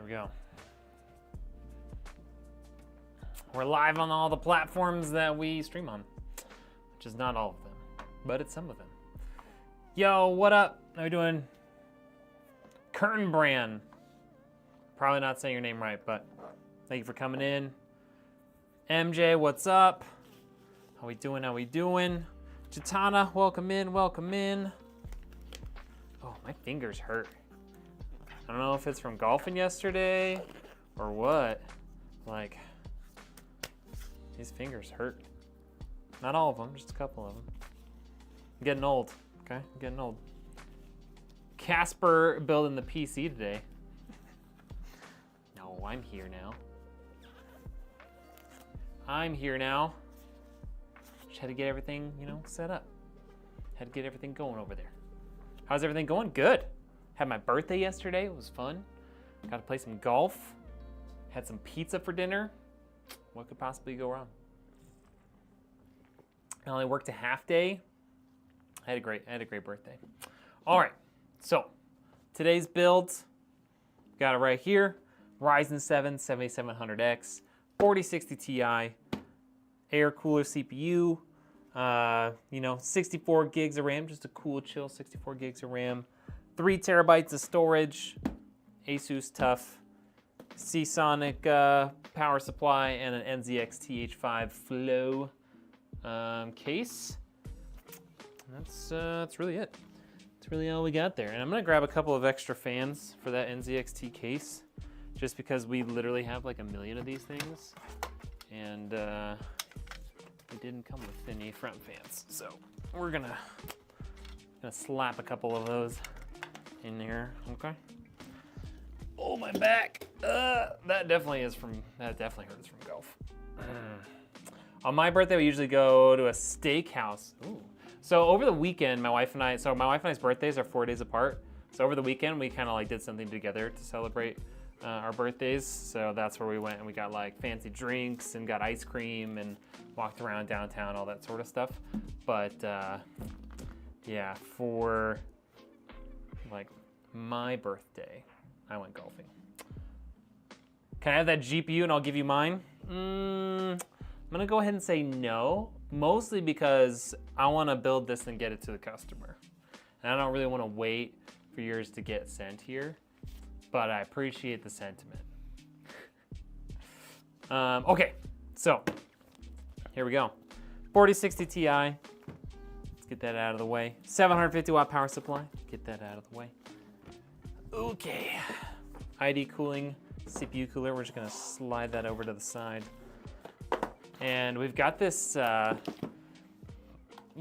we go. We're live on all the platforms that we stream on, which is not all of them, but it's some of them. Yo, what up? How you doing? Curtain Brand. Probably not saying your name right, but thank you for coming in. MJ, what's up? How we doing? How we doing? Chitana, welcome in, welcome in. Oh, my fingers hurt. I don't know if it's from golfing yesterday or what. Like, these fingers hurt. Not all of them, just a couple of them. I'm getting old, okay? I'm getting old. Casper building the PC today. No, I'm here now. I'm here now. Just had to get everything, you know, set up. Had to get everything going over there. How's everything going? Good. Had my birthday yesterday, it was fun. Got to play some golf. Had some pizza for dinner. What could possibly go wrong? I only worked a half day. I had a great birthday. All right, so today's build, got it right here. Ryzen 7 7700X, 4060 Ti, air cooler CPU, you know, 64 gigs of RAM, just a cool, chill 64 gigs of RAM, 3 terabytes of storage, Asus TUF, Seasonic power supply, and an NZX TH5 Flow case. That's really it. That's really all we got there. And I'm gonna grab a couple of extra fans for that NZXT case, just because we literally have like a million of these things, and it didn't come with any front fans. So we're gonna slap a couple of those in there, okay? Oh, my back. That definitely hurts from golf. On my birthday, we usually go to a steakhouse. Ooh. So over the weekend, my wife and I's birthdays are 4 days apart. So over the weekend, we kind of like did something together to celebrate our birthdays. So that's where we went, and we got like fancy drinks and got ice cream and walked around downtown, all that sort of stuff. But yeah, for like my birthday, I went golfing. Can I have that GPU and I'll give you mine? I'm gonna go ahead and say no, mostly because I wanna build this and get it to the customer. And I don't really wanna wait for yours to get sent here, but I appreciate the sentiment. Okay, so here we go. 4060 Ti, let's get that out of the way. 750 watt power supply, get that out of the way. Okay, ID cooling, CPU cooler, we're just gonna slide that over to the side. And we've got this, the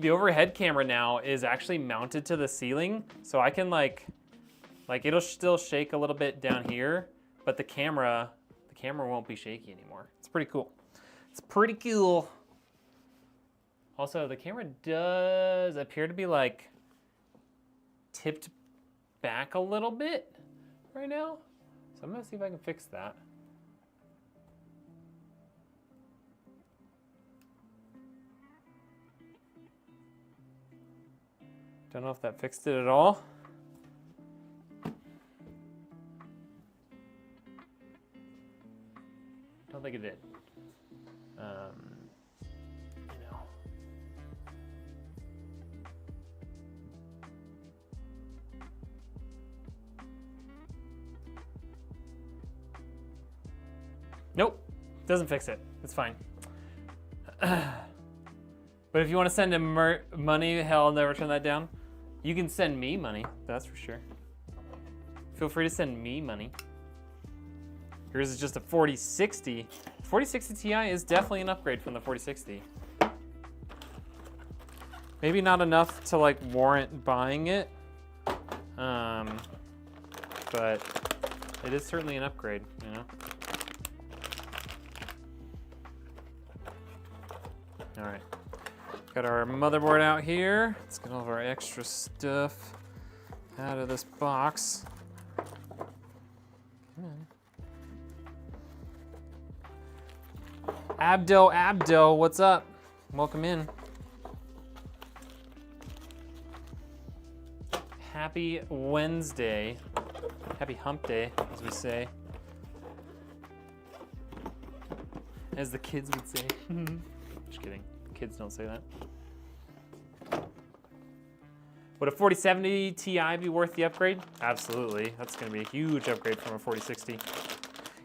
overhead camera now is actually mounted to the ceiling, so I can like it'll still shake a little bit down here, but the camera won't be shaky anymore. It's pretty cool. It's pretty cool. Also, the camera does appear to be like tipped back a little bit right now. So I'm gonna see if I can fix that. Don't know if that fixed it at all. Don't think it did. No. Nope, doesn't fix it. It's fine. But if you want to send him money, hell, I'll never turn that down. You can send me money, that's for sure. Feel free to send me money. Yours is just a 4060. 4060 Ti is definitely an upgrade from the 4060. Maybe not enough to like warrant buying it, but it is certainly an upgrade, you know? All right. Got our motherboard out here. Let's get all of our extra stuff out of this box. Come on. Abdo, what's up? Welcome in. Happy Wednesday. Happy hump day, as we say. as the kids would say. Just kidding. Kids don't say that. Would a 4070 Ti be worth the upgrade? Absolutely. That's going to be a huge upgrade from a 4060.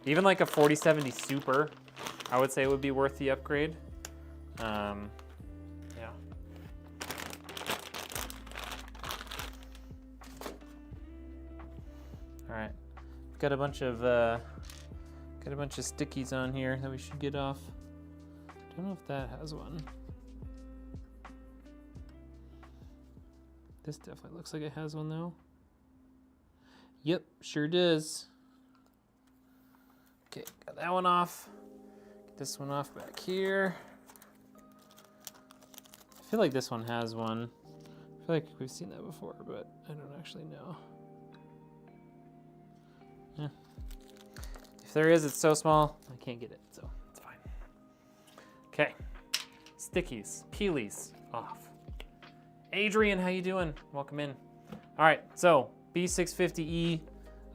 Even like a 4070 Super, I would say would be worth the upgrade. Yeah. All right. Got a bunch of stickies on here that we should get off. Don't know if that has one. This definitely looks like it has one though. Yep, sure does. Okay, got that one off. Get this one off back here. I feel like this one has one. I feel like we've seen that before, but I don't actually know. Yeah. If there is, it's so small, I can't get it, so it's fine. Okay, stickies, peelies off. Adrian, how you doing? Welcome in. All right, so B650E.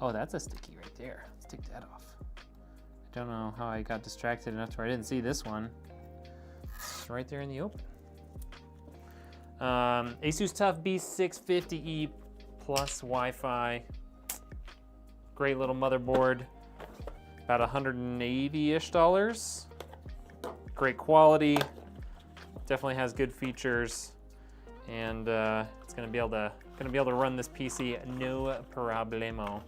Oh, that's a sticky right there. Let's take that off. I don't know how I got distracted enough to where I didn't see this one. It's right there in the open. Asus TUF B650E plus Wi-Fi. Great little motherboard. About $180-ish. Great quality. Definitely has good features. And it's gonna be able to run this PC no problemo.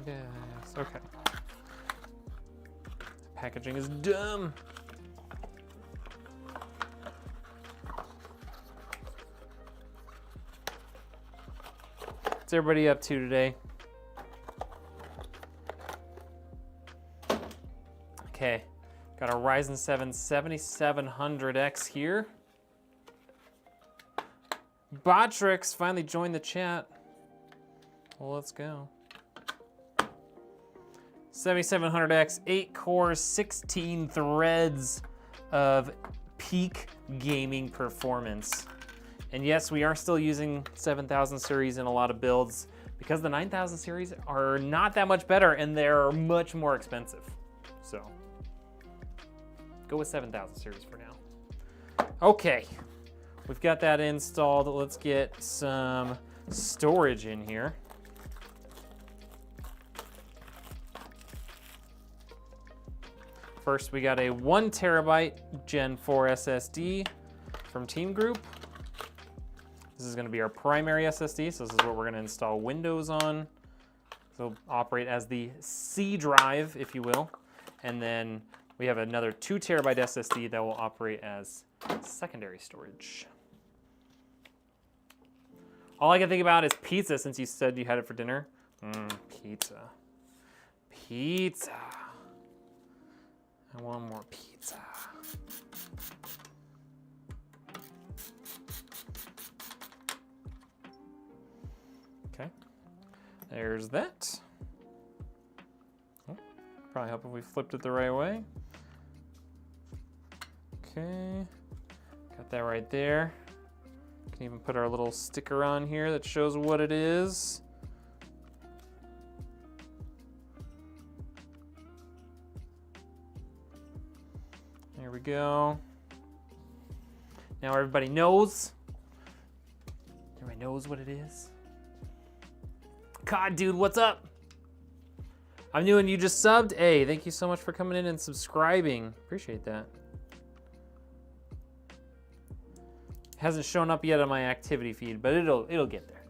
Yes, okay. The packaging is dumb. What's everybody up to today? Okay, got a Ryzen 7 7700X here. Botrix finally joined the chat. Well, let's go. 7700X, 8 cores, 16 threads of peak gaming performance. And yes, we are still using 7000 series in a lot of builds because the 9000 series are not that much better and they're much more expensive. So go with 7000 series for now. Okay, we've got that installed. Let's get some storage in here. First, we got a 1 terabyte Gen 4 SSD from Team Group. This is going to be our primary SSD, so this is what we're going to install Windows on. So it'll operate as the C drive, if you will. And then we have another 2 terabyte SSD that will operate as secondary storage. All I can think about is pizza, since you said you had it for dinner. Pizza. Pizza. I want more pizza. Okay, there's that. Oh, probably help if we flipped it the right way. Okay, got that right there. Can even put our little sticker on here that shows what it is. There we go. Now everybody knows. Everybody knows what it is. God, dude, what's up? I'm new and you just subbed. Hey, thank you so much for coming in and subscribing. Appreciate that. Hasn't shown up yet on my activity feed, but it'll get there.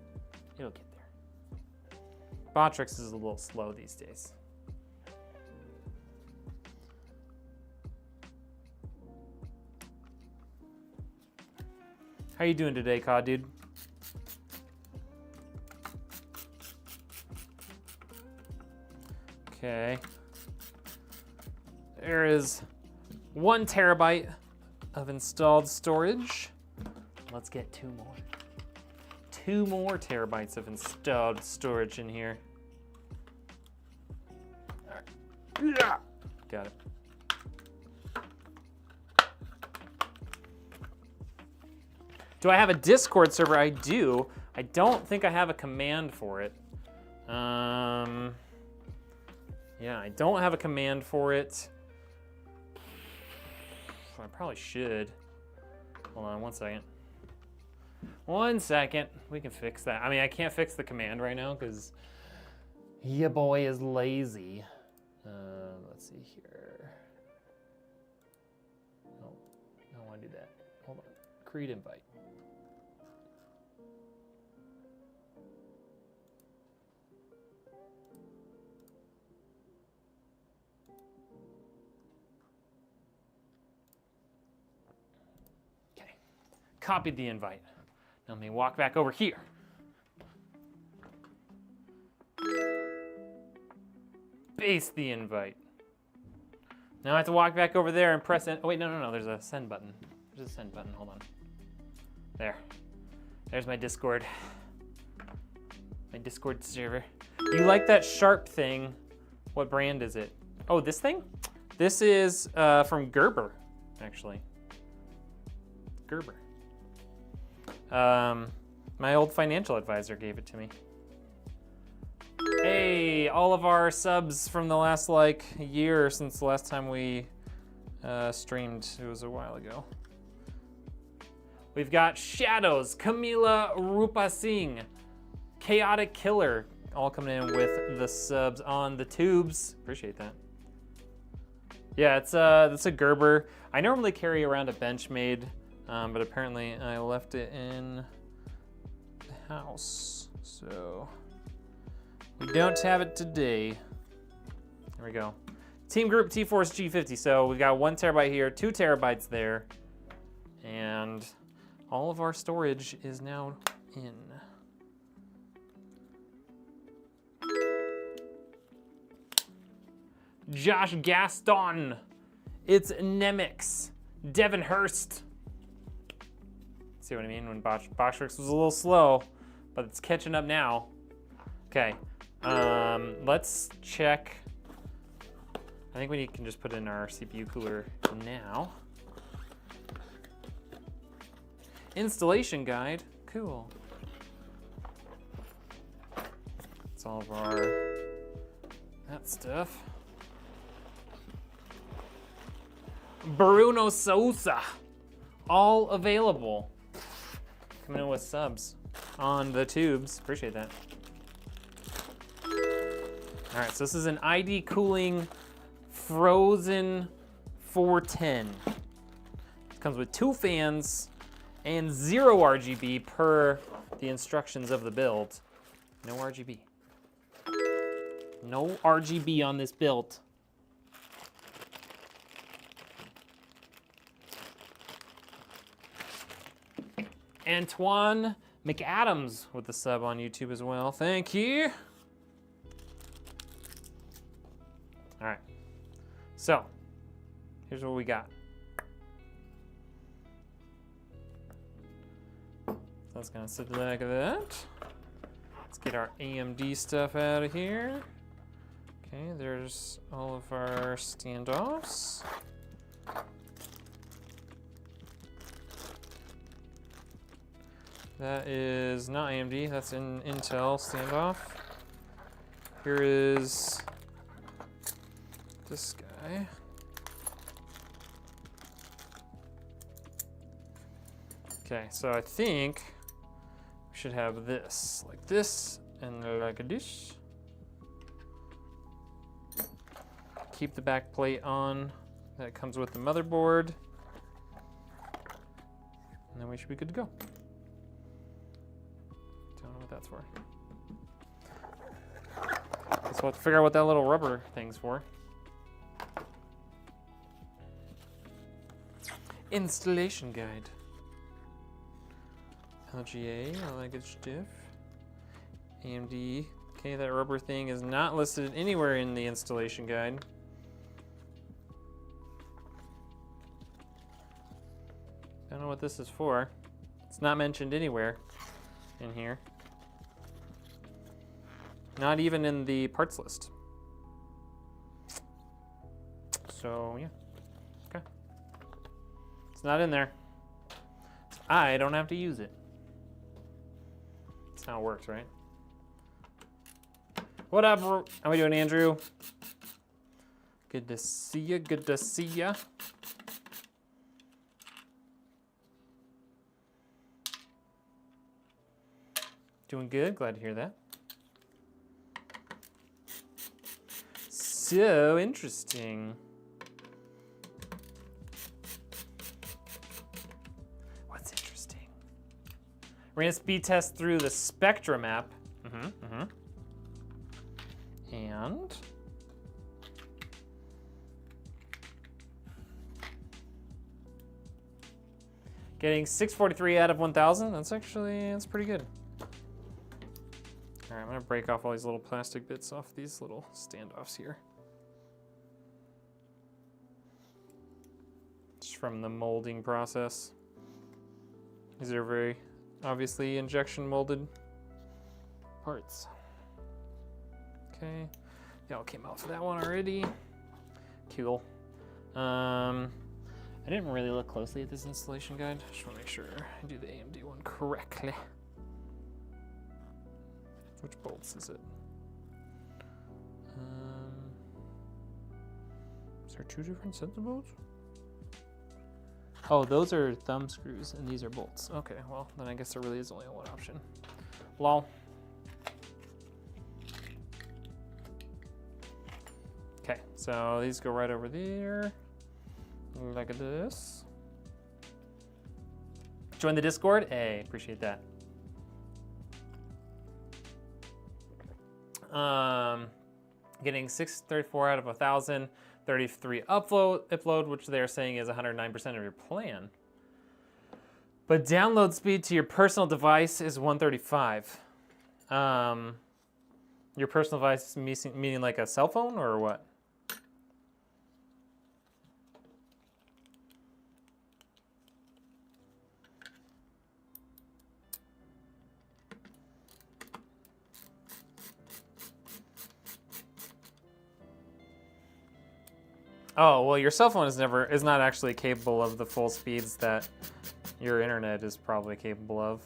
It'll get there. Botrix is a little slow these days. How you doing today, COD dude? Okay. There is 1 terabyte of installed storage. Let's get 2 more. 2 more terabytes of installed storage in here. All right. Yeah. Got it. Do I have a Discord server? I do. I don't think I have a command for it. Yeah, I don't have a command for it. I probably should. Hold on 1 second. 1 second. We can fix that. I mean, I can't fix the command right now because your boy is lazy. Let's see here. No, I don't want to do that. Hold on. Create invite. Okay. Copied the invite. Now let me walk back over here. Paste the invite. Now I have to walk back over there and press oh wait, no, there's a send button. There's a send button, hold on. There. There's my Discord. My Discord server. You like that sharp thing? What brand is it? Oh, this thing? This is from Gerber, actually. Gerber. My old financial advisor gave it to me. Hey, all of our subs from the last like year since the last time we streamed. It was a while ago. We've got Shadows, Camila Rupa Singh, Chaotic Killer, all coming in with the subs on the tubes. Appreciate that. Yeah, it's a Gerber. I normally carry around a Benchmade, but apparently I left it in the house, so we don't have it today. There we go. Team Group T-Force G50. So we've got 1 terabyte here, 2 terabytes there, and all of our storage is now in. Josh Gaston. It's Nemix. Devin Hurst. See what I mean? When Boxworks was a little slow, but it's catching up now. Okay, let's check. I think we can just put in our CPU cooler now. Installation guide, cool. It's all of that stuff. Bruno Sosa, all available. Coming in with subs on the tubes, appreciate that. All right, so this is an ID Cooling Frozen 410. It comes with 2 fans and 0 RGB per the instructions of the build. No RGB. No RGB on this build. Antoine McAdams with the sub on YouTube as well. Thank you. All right, so here's what we got. That's gonna sit like that. Let's get our AMD stuff out of here. Okay, there's all of our standoffs. That is not AMD, that's an Intel standoff. Here is this guy. Okay, so I think we should have this, like this, and like this. Keep the back plate on. That comes with the motherboard. And then we should be good to go. Don't know what that's for. Guess we'll have to figure out what that little rubber thing's for. Installation guide. LGA, I like it stiff. AMD. Okay, that rubber thing is not listed anywhere in the installation guide. Don't know what this is for. It's not mentioned anywhere in here. Not even in the parts list. So, yeah. Okay. It's not in there. I don't have to use it. That's how it works, right? What up? How we doing, Andrew? Good to see you. Good to see ya. Doing good. Glad to hear that. So interesting. What's interesting? We're gonna speed test through the Spectrum app. And getting 643 out of 1,000. That's pretty good. All right, I'm gonna break off all these little plastic bits off these little standoffs here. Just from the molding process. These are very obviously injection molded parts. Okay, they all came off of that one already. Cool. I didn't really look closely at this installation guide. Just want to make sure I do the AMD one correctly. Which bolts is it? Is there two different sets of bolts? Oh, those are thumb screws and these are bolts. Okay, well, then I guess there really is only one option. Lol. Okay, so these go right over there. Like this. Join the Discord? Hey, appreciate that. Getting 634 out of 1,000, 33 upload, which they're saying is 109% of your plan. But download speed to your personal device is 135. Your personal device meaning like a cell phone or what? Oh, well, your cell phone is not actually capable of the full speeds that your internet is probably capable of.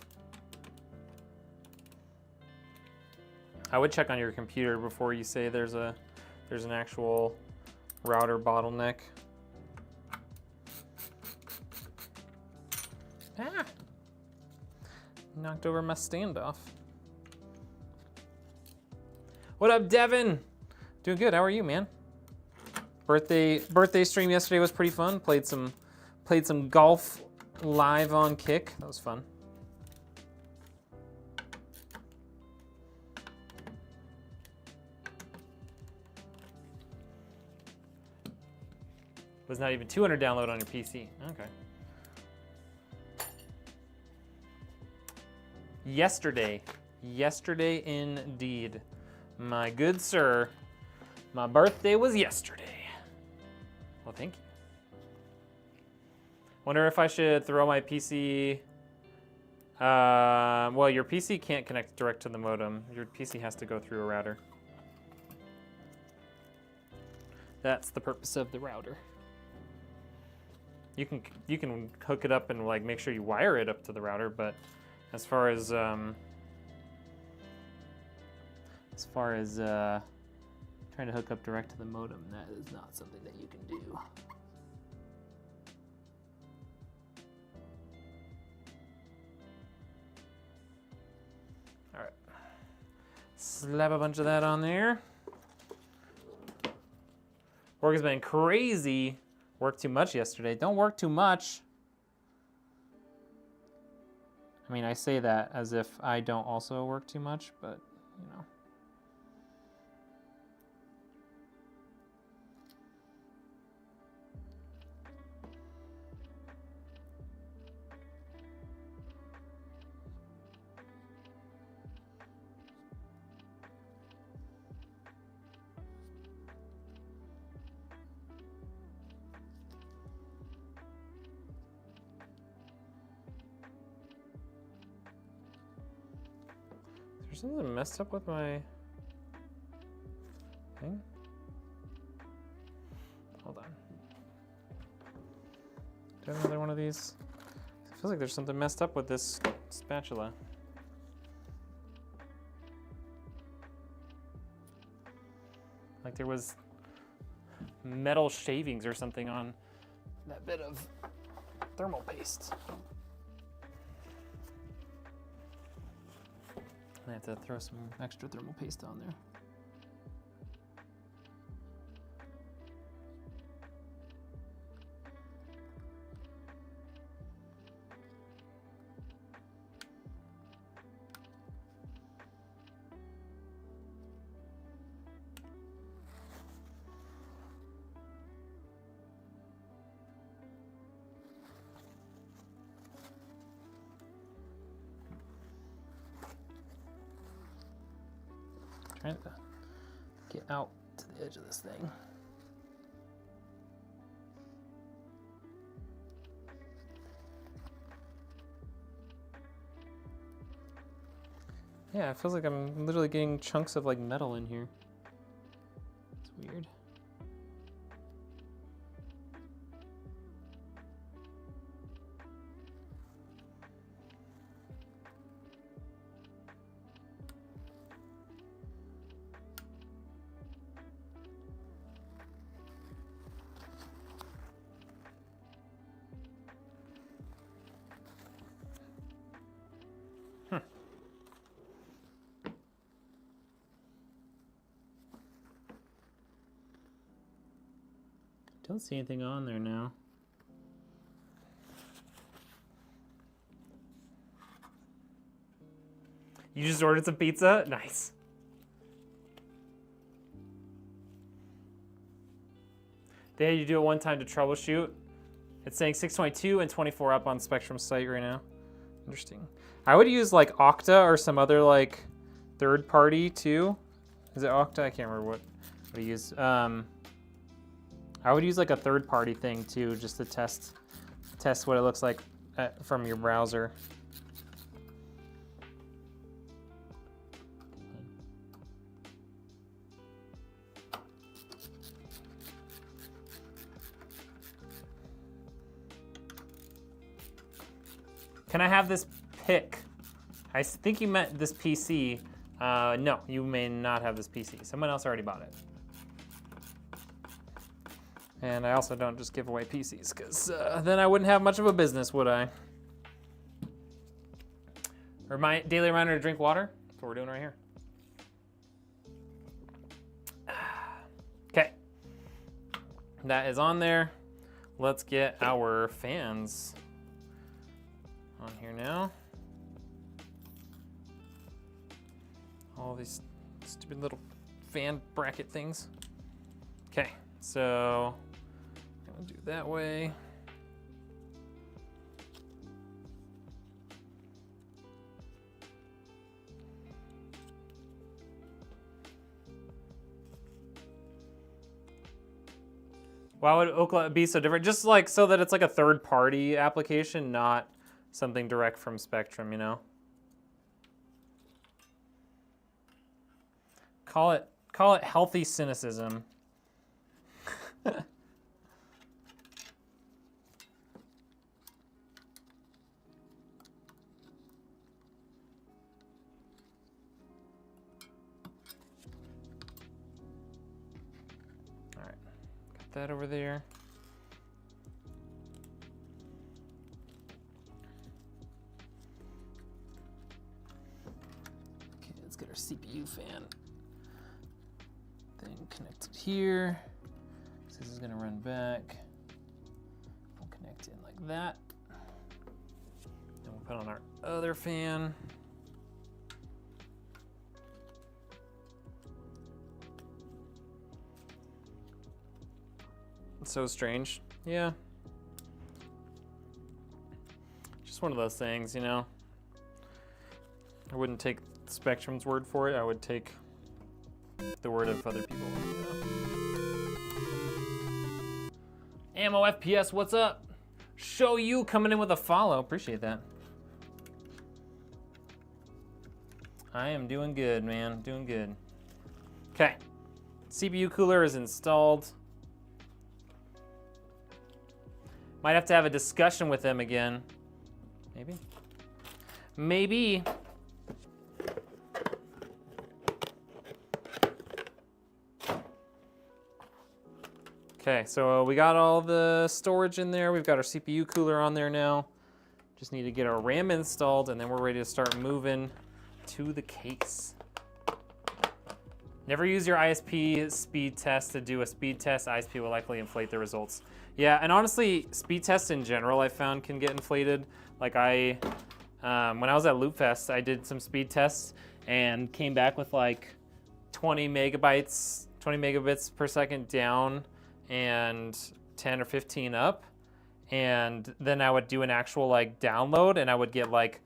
I would check on your computer before you say there's an actual router bottleneck. Ah! Knocked over my standoff. What up, Devin? Doing good. How are you, man? Birthday stream yesterday was pretty fun. Played some golf live on Kick. That was fun. Was not even 200 download on your PC. Okay. Yesterday indeed. My good sir, my birthday was yesterday. Well, thank you. Wonder if I should throw my PC. Well, your PC can't connect direct to the modem. Your PC has to go through a router. That's the purpose of the router. You can hook it up and like make sure you wire it up to the router, but as far as trying to hook up direct to the modem, that is not something that you can do. All right, slap a bunch of that on there. Work has been crazy. Worked too much yesterday. Don't work too much. I mean, I say that as if I don't also work too much, but you know. Is there something messed up with my thing? Hold on. Do I have another one of these? I feel Feels like there's something messed up with this spatula. Like there was metal shavings or something on that bit of thermal paste. I have to throw some extra thermal paste on there. Trying to get out to the edge of this thing. Yeah, it feels like I'm literally getting chunks of like metal in here. It's weird. Don't see anything on there now. You just ordered some pizza? Nice. They had you do it one time to troubleshoot. It's saying 622 and 24 up on Spectrum's site right now. Interesting. I would use like Okta or some other like third party too. Is it Okta? I can't remember what we use. I would use like a third party thing too, just to test what it looks like from your browser. Can I have this pick? I think you meant this PC. No, you may not have this PC. Someone else already bought it. And I also don't just give away PCs, because then I wouldn't have much of a business, would I? Daily reminder to drink water. That's what we're doing right here. Okay. That is on there. Let's get our fans on here now. All these stupid little fan bracket things. Okay, so I'll do it that way. Why would Ookla be so different? Just like so that it's like a third-party application, not something direct from Spectrum, you know? Call it healthy cynicism. That over there. Okay, let's get our CPU fan thing connected here. So this is gonna run back. We'll connect in like that. Then we'll put on our other fan. So strange. Yeah. Just one of those things, you know. I wouldn't take Spectrum's word for it. I would take the word of other people. You know? Ammo FPS, what's up? Show you coming in with a follow. Appreciate that. I am doing good, man. Doing good. Okay. CPU cooler is installed. Might have to have a discussion with them again Maybe. Maybe. Okay, so we got all the storage in there. We've got our CPU cooler on there now. Just need to get our RAM installed, and then we're ready to start moving to the case. Never use your ISP speed test to do a speed test. ISP will likely inflate the results. Yeah, and honestly, speed tests in general I found can get inflated. Like when I was at Loopfest, I did some speed tests and came back with like 20 megabits per second down and 10 or 15 up. And then I would do an actual like download and I would get like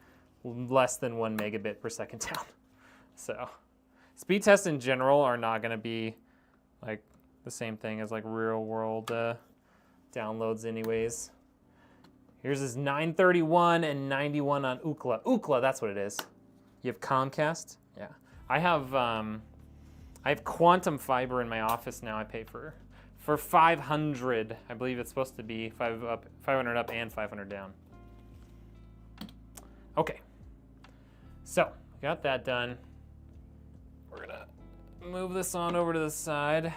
less than 1 megabit per second down. So speed tests in general are not gonna be like the same thing as like real world downloads anyways. Here's his 931 and 91 on Ookla. Ookla, that's what it is. You have Comcast? Yeah. I have Quantum Fiber in my office now. I pay for 500. I believe it's supposed to be 500 up and 500 down. Okay. So, got that done. We're gonna move this on over to the side.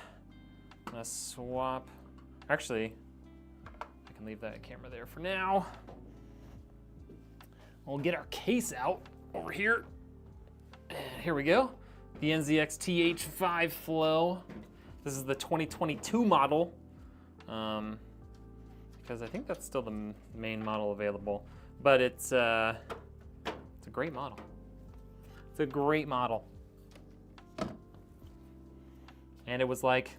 I'm gonna swap. Actually, I can leave that camera there for now. We'll get our case out over here. And here we go. The NZX TH5 Flow. This is the 2022 model, because I think that's still the main model available. But it's a great model. It's a great model. And it was like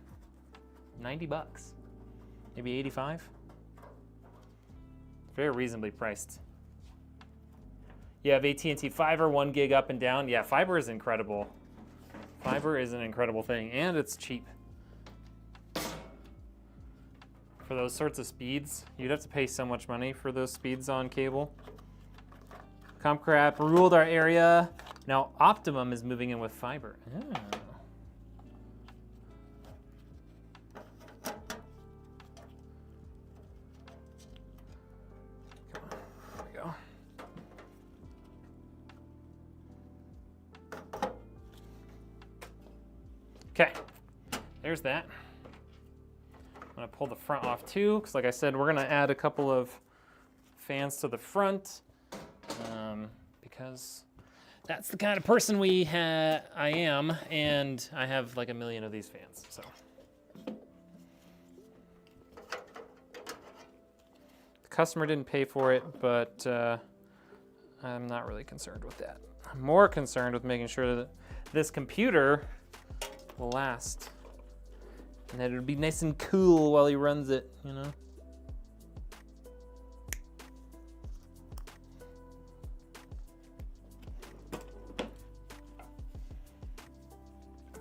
90 bucks, maybe 85. Very reasonably priced. You have AT&T Fiber, 1 gig up and down. Yeah, fiber is incredible. Fiber is an incredible thing, and it's cheap. For those sorts of speeds, you'd have to pay so much money for those speeds on cable. Comcrap ruled our area. Now Optimum is moving in with fiber. Oh. There we go. Okay, there's that. I'm gonna pull the front off too, because like I said, we're gonna add a couple of fans to the front, because that's the kind of person I am, and I have like a million of these fans, so. The customer didn't pay for it, but I'm not really concerned with that. I'm more concerned with making sure that this computer will last. And that it'll be nice and cool while he runs it, you know?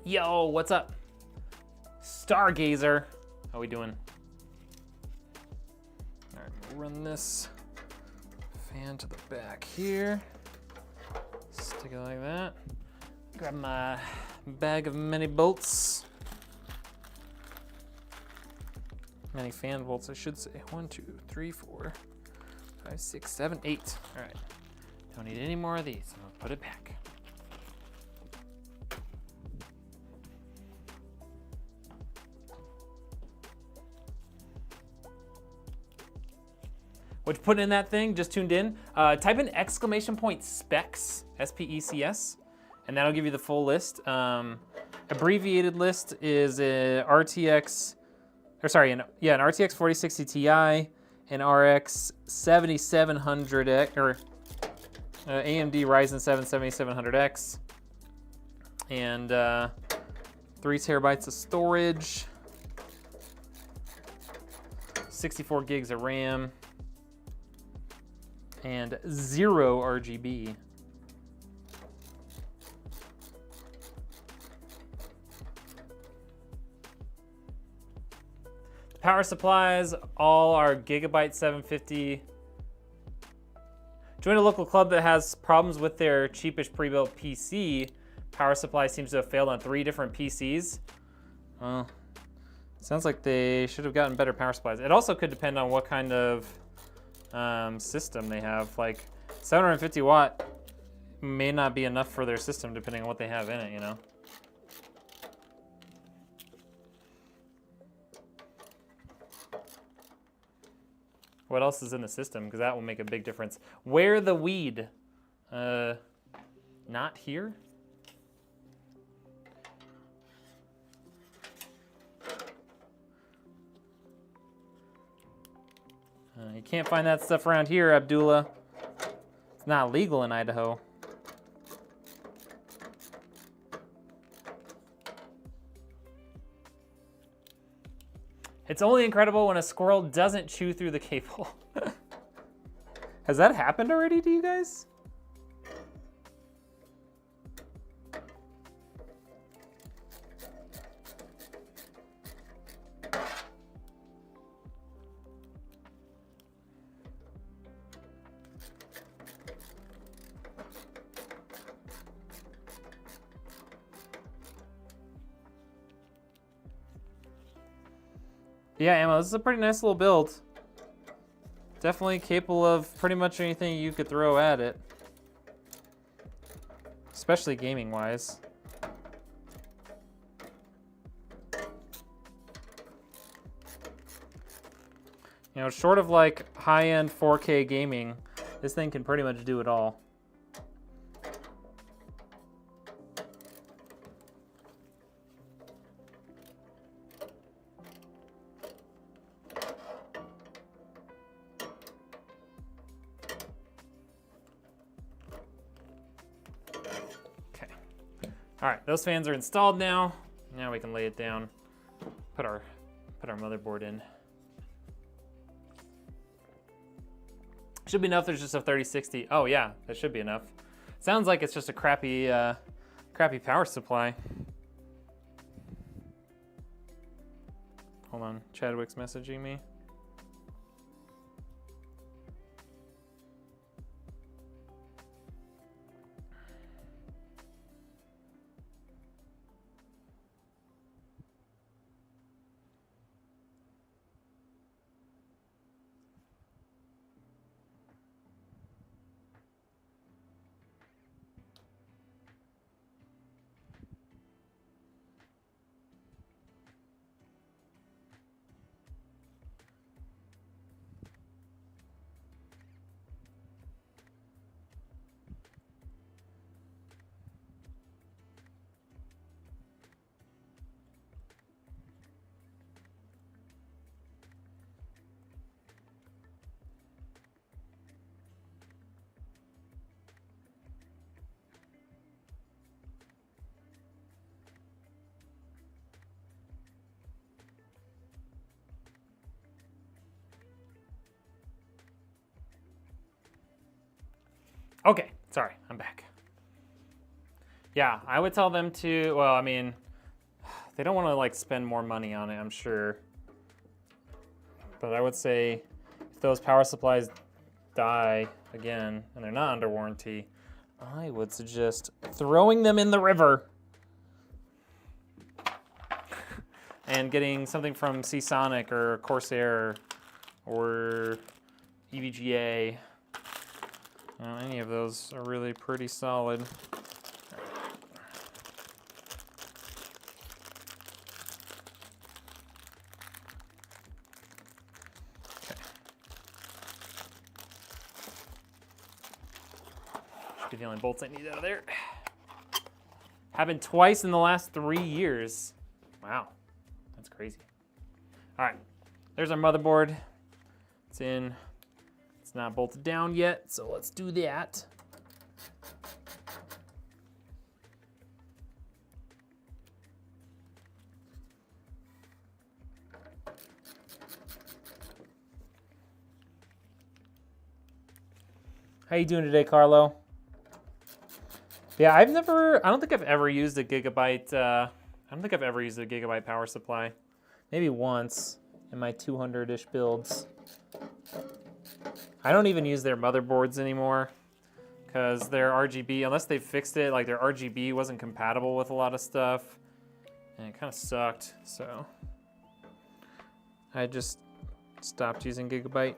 Yo, what's up? Stargazer. How we doing? All right, we'll run this fan to the back here. Stick it like that. Grab my bag of mini bolts. Many fan bolts, I should say. 1, 2, 3, 4, 5, 6, 7, 8. All right. Don't need any more of these. I'm gonna put it back. What you put in that thing? Just tuned in. Type in !specs, S-P-E-C-S, and that'll give you the full list. Abbreviated list is a RTX. Or sorry, an RTX 4060 Ti, an RX 7700X, or AMD Ryzen 7 7700X, and 3 terabytes of storage, 64 gigs of RAM, and 0 RGB. Power supplies, all are Gigabyte 750. Join a local club that has problems with their cheapest pre-built PC. Power supply seems to have failed on 3 different PCs. Well, it sounds like they should have gotten better power supplies. It also could depend on what kind of system they have. Like 750 watt may not be enough for their system depending on what they have in it, you know? What else is in the system? Because that will make a big difference. Where the weed? Not here? You can't find that stuff around here, Abdullah. It's not legal in Idaho. It's only incredible when a squirrel doesn't chew through the cable. Has that happened already to you guys? Yeah, Ammo, this is a pretty nice little build. Definitely capable of pretty much anything you could throw at it. Especially gaming-wise. You know, short of like high-end 4K gaming, this thing can pretty much do it all. All right, those fans are installed now. Now we can lay it down, put our motherboard in. Should be enough. There's just a 3060. Oh yeah, that should be enough. Sounds like it's just a crappy power supply. Hold on, Chadwick's messaging me. Okay, sorry, I'm back. Yeah, I would tell them to, well, I mean, they don't want to like spend more money on it, I'm sure. But I would say if those power supplies die again and they're not under warranty, I would suggest throwing them in the river and getting something from Seasonic or Corsair or EVGA. Any of those are really pretty solid. Okay. Should be the only bolts I need out of there. Happened twice in the last 3 years. Wow, that's crazy. All right, there's our motherboard. It's in. It's not bolted down yet, so let's do that. How you doing today, Carlo? Yeah, I don't think I've ever used a gigabyte, I don't think I've ever used a gigabyte power supply. Maybe once in my 200-ish builds. I don't even use their motherboards anymore because their RGB, unless they fixed it, like their RGB wasn't compatible with a lot of stuff and it kind of sucked. So I just stopped using Gigabyte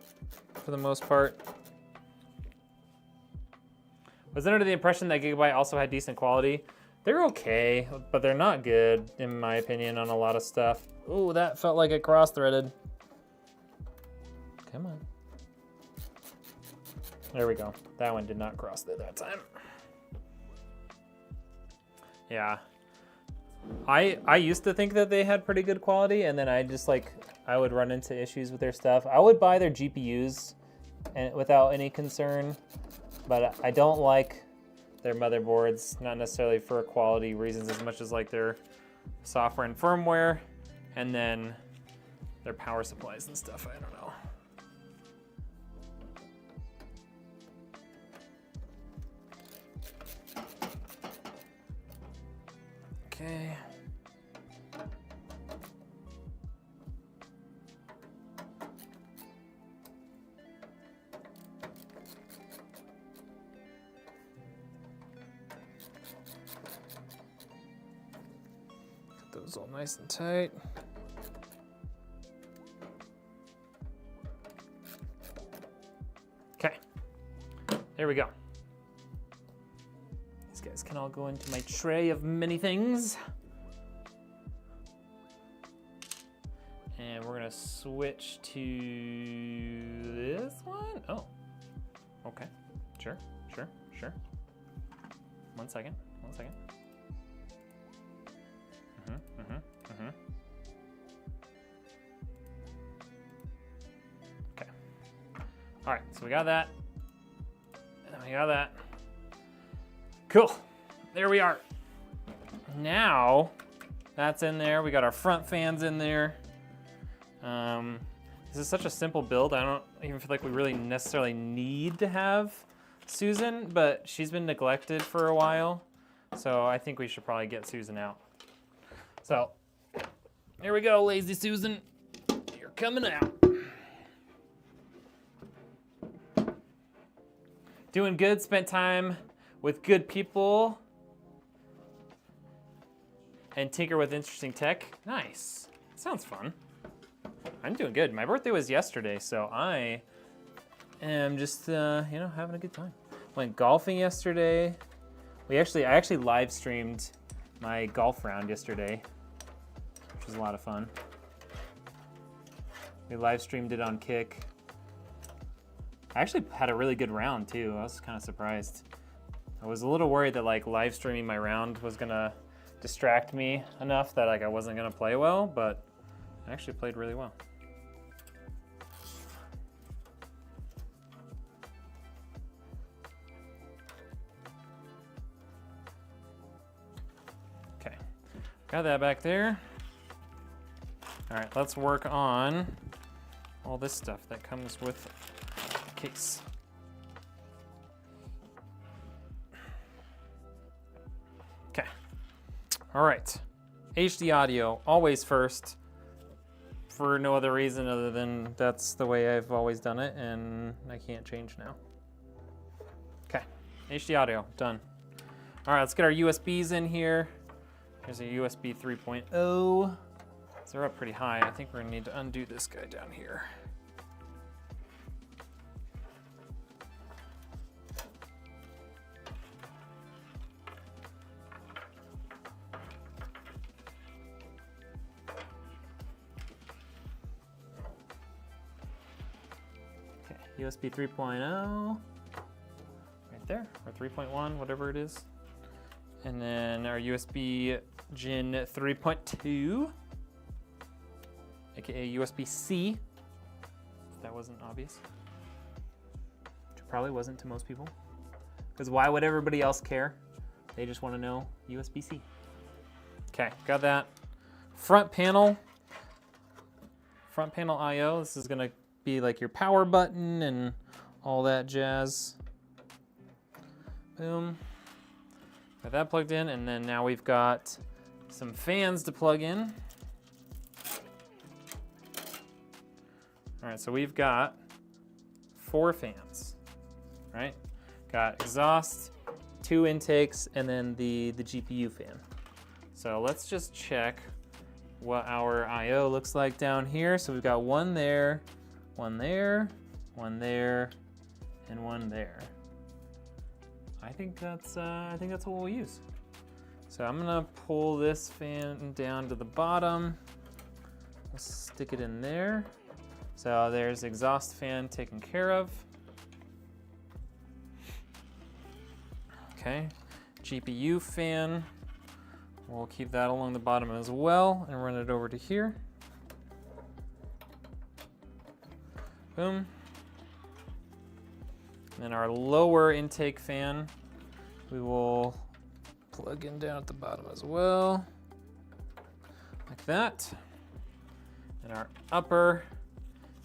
for the most part. Was under the impression that Gigabyte also had decent quality. They're okay, but they're not good, in my opinion, on a lot of stuff. Ooh, that felt like it cross-threaded. Come on. There we go. That one did not cross-thread that time. Yeah. I used to think that they had pretty good quality, and then I would run into issues with their stuff. I would buy their GPUs without any concern, but I don't like their motherboards, not necessarily for quality reasons as much as like their software and firmware, and then their power supplies and stuff. I don't know. Okay. Get those all nice and tight. Okay. There we go. These guys can all go into my tray of many things. And we're gonna switch to this one. Oh, okay, sure. 1 second. Okay. All right, so we got that. And we got that. Cool, there we are. Now, that's in there. We got our front fans in there. This is such a simple build. I don't even feel like we really necessarily need to have Susan, but she's been neglected for a while. So I think we should probably get Susan out. So here we go, lazy Susan. You're coming out. Doing good, spent time with good people and tinker with interesting tech. Nice, sounds fun. I'm doing good. My birthday was yesterday, so I am just, having a good time. Went golfing yesterday. I actually live streamed my golf round yesterday, which was a lot of fun. We live streamed it on Kick. I actually had a really good round too. I was kind of surprised. I was a little worried that like live streaming my round was gonna distract me enough that like I wasn't gonna play well, but I actually played really well. Okay, got that back there. All right, let's work on all this stuff that comes with the case. Okay, all right. HD audio, always first, for no other reason other than that's the way I've always done it and I can't change now. Okay, HD audio, done. All right, let's get our USBs in here. Here's a USB 3.0. So they're up pretty high. I think we're gonna need to undo this guy down here. USB 3.0 right there, or 3.1, whatever it is. And then our USB Gen 3.2, aka USB-C, if that wasn't obvious. Which probably wasn't to most people. Because why would everybody else care? They just want to know USB-C. Okay, got that. Front panel I/O. This is gonna be like your power button and all that jazz. Boom. Got that plugged in, and then now we've got some fans to plug in. All right, so we've got 4 fans, right? Got exhaust, 2 intakes, and then the GPU fan. So let's just check what our I/O looks like down here. So we've got one there, one there, one there, and one there. I think that's what we'll use. So I'm gonna pull this fan down to the bottom. Let's stick it in there. So there's exhaust fan taken care of. Okay, GPU fan. We'll keep that along the bottom as well and run it over to here. Boom. And then our lower intake fan, we will plug in down at the bottom as well, like that. And our upper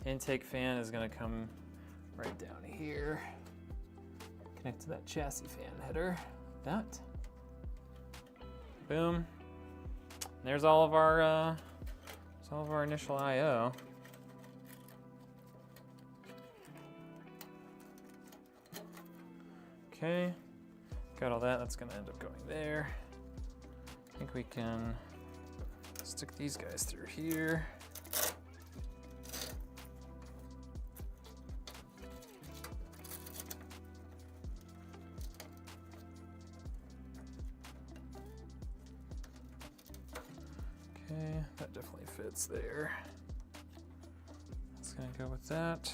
intake fan is gonna come right down here, connect to that chassis fan header, like that. Boom. And there's all of our initial I/O. Okay, got all that. That's gonna end up going there. I think we can stick these guys through here. Okay, that definitely fits there. It's gonna go with that.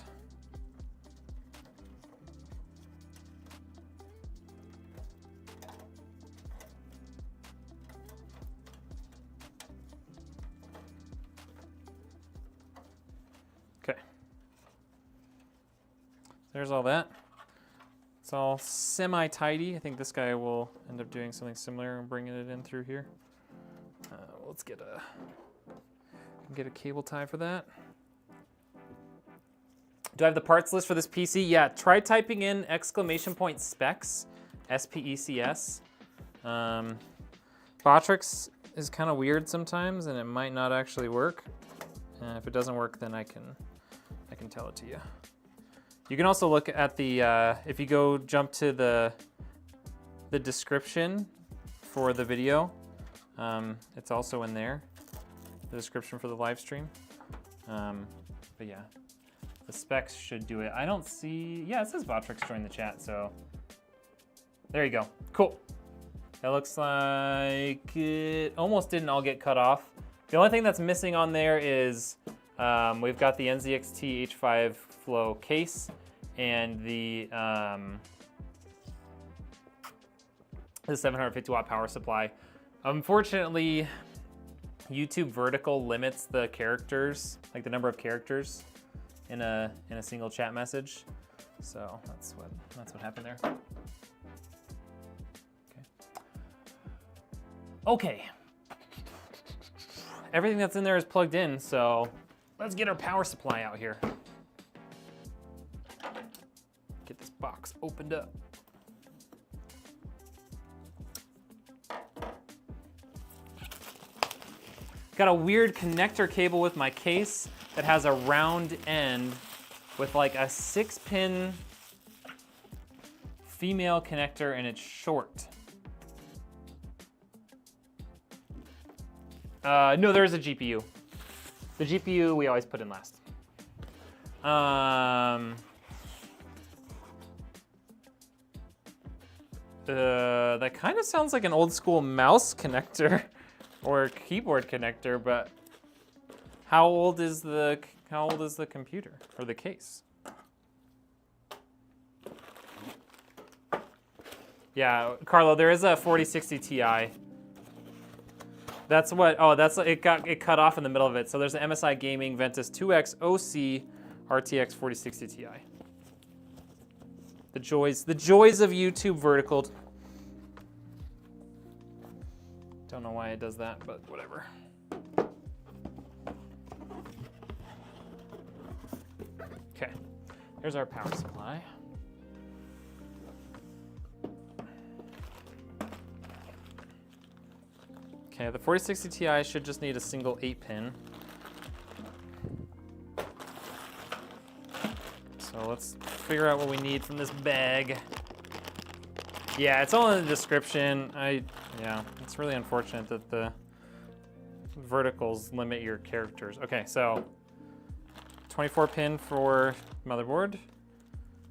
Okay. There's all that. It's all semi-tidy. I think this guy will end up doing something similar and bringing it in through here. Let's get a cable tie for that. Do I have the parts list for this PC? Yeah, try typing in !specs, S-P-E-C-S. Botrix is kind of weird sometimes and it might not actually work. If it doesn't work, then I can tell it to you. You can also look at the, if you go jump to the description for the video, it's also in there, the description for the live stream. But yeah, the specs should do it. I don't see, yeah, it says Botrix joined the chat, so there you go. Cool. It looks like it almost didn't all get cut off. The only thing that's missing on there is we've got the NZXT H5 Flow case and the 750 watt power supply. Unfortunately, YouTube vertical limits the characters, like the number of characters in a single chat message. So that's what happened there. Okay. Everything that's in there is plugged in, so let's get our power supply out here. Get this box opened up. Got a weird connector cable with my case that has a round end with like a 6-pin female connector and it's short. No, there's a GPU. The GPU we always put in last. That kind of sounds like an old school mouse connector or keyboard connector, but how old is the computer or the case? Yeah, Carlo, there is a 4060 Ti. That's what, oh, it cut off in the middle of it. So there's an MSI Gaming Ventus 2X OC RTX 4060 Ti. The joys of YouTube vertical. Don't know why it does that, but whatever. Okay, here's our power supply. Okay, the 4060 Ti should just need a single 8-pin. So let's figure out what we need from this bag. Yeah, it's all in the description. Yeah, it's really unfortunate that the verticals limit your characters. Okay, so 24-pin for motherboard.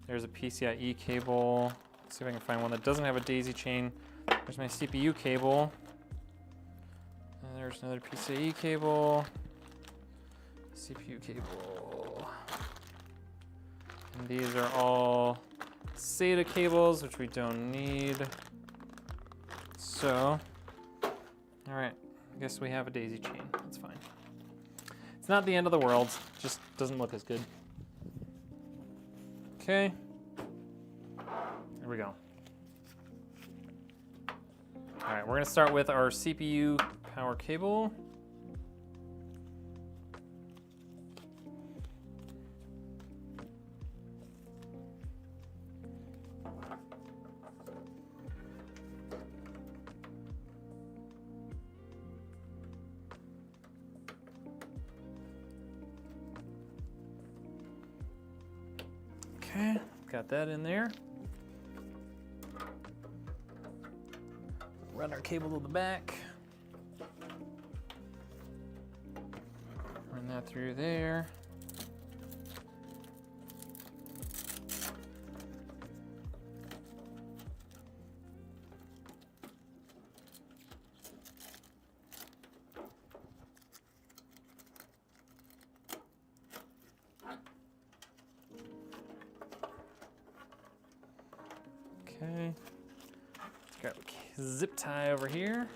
There's a PCIe cable see if I can find one that doesn't have a daisy chain. There's my CPU cable. And there's another PCIe cable. CPU cable. And these are all SATA cables, which we don't need. So, all right, I guess we have a daisy chain. That's fine. It's not the end of the world, just doesn't look as good. Okay, there we go. All right, we're gonna start with our CPU power cable. Okay, got that in there. Run our cable to the back. Run that through there. Okay, let's grab a zip tie over here.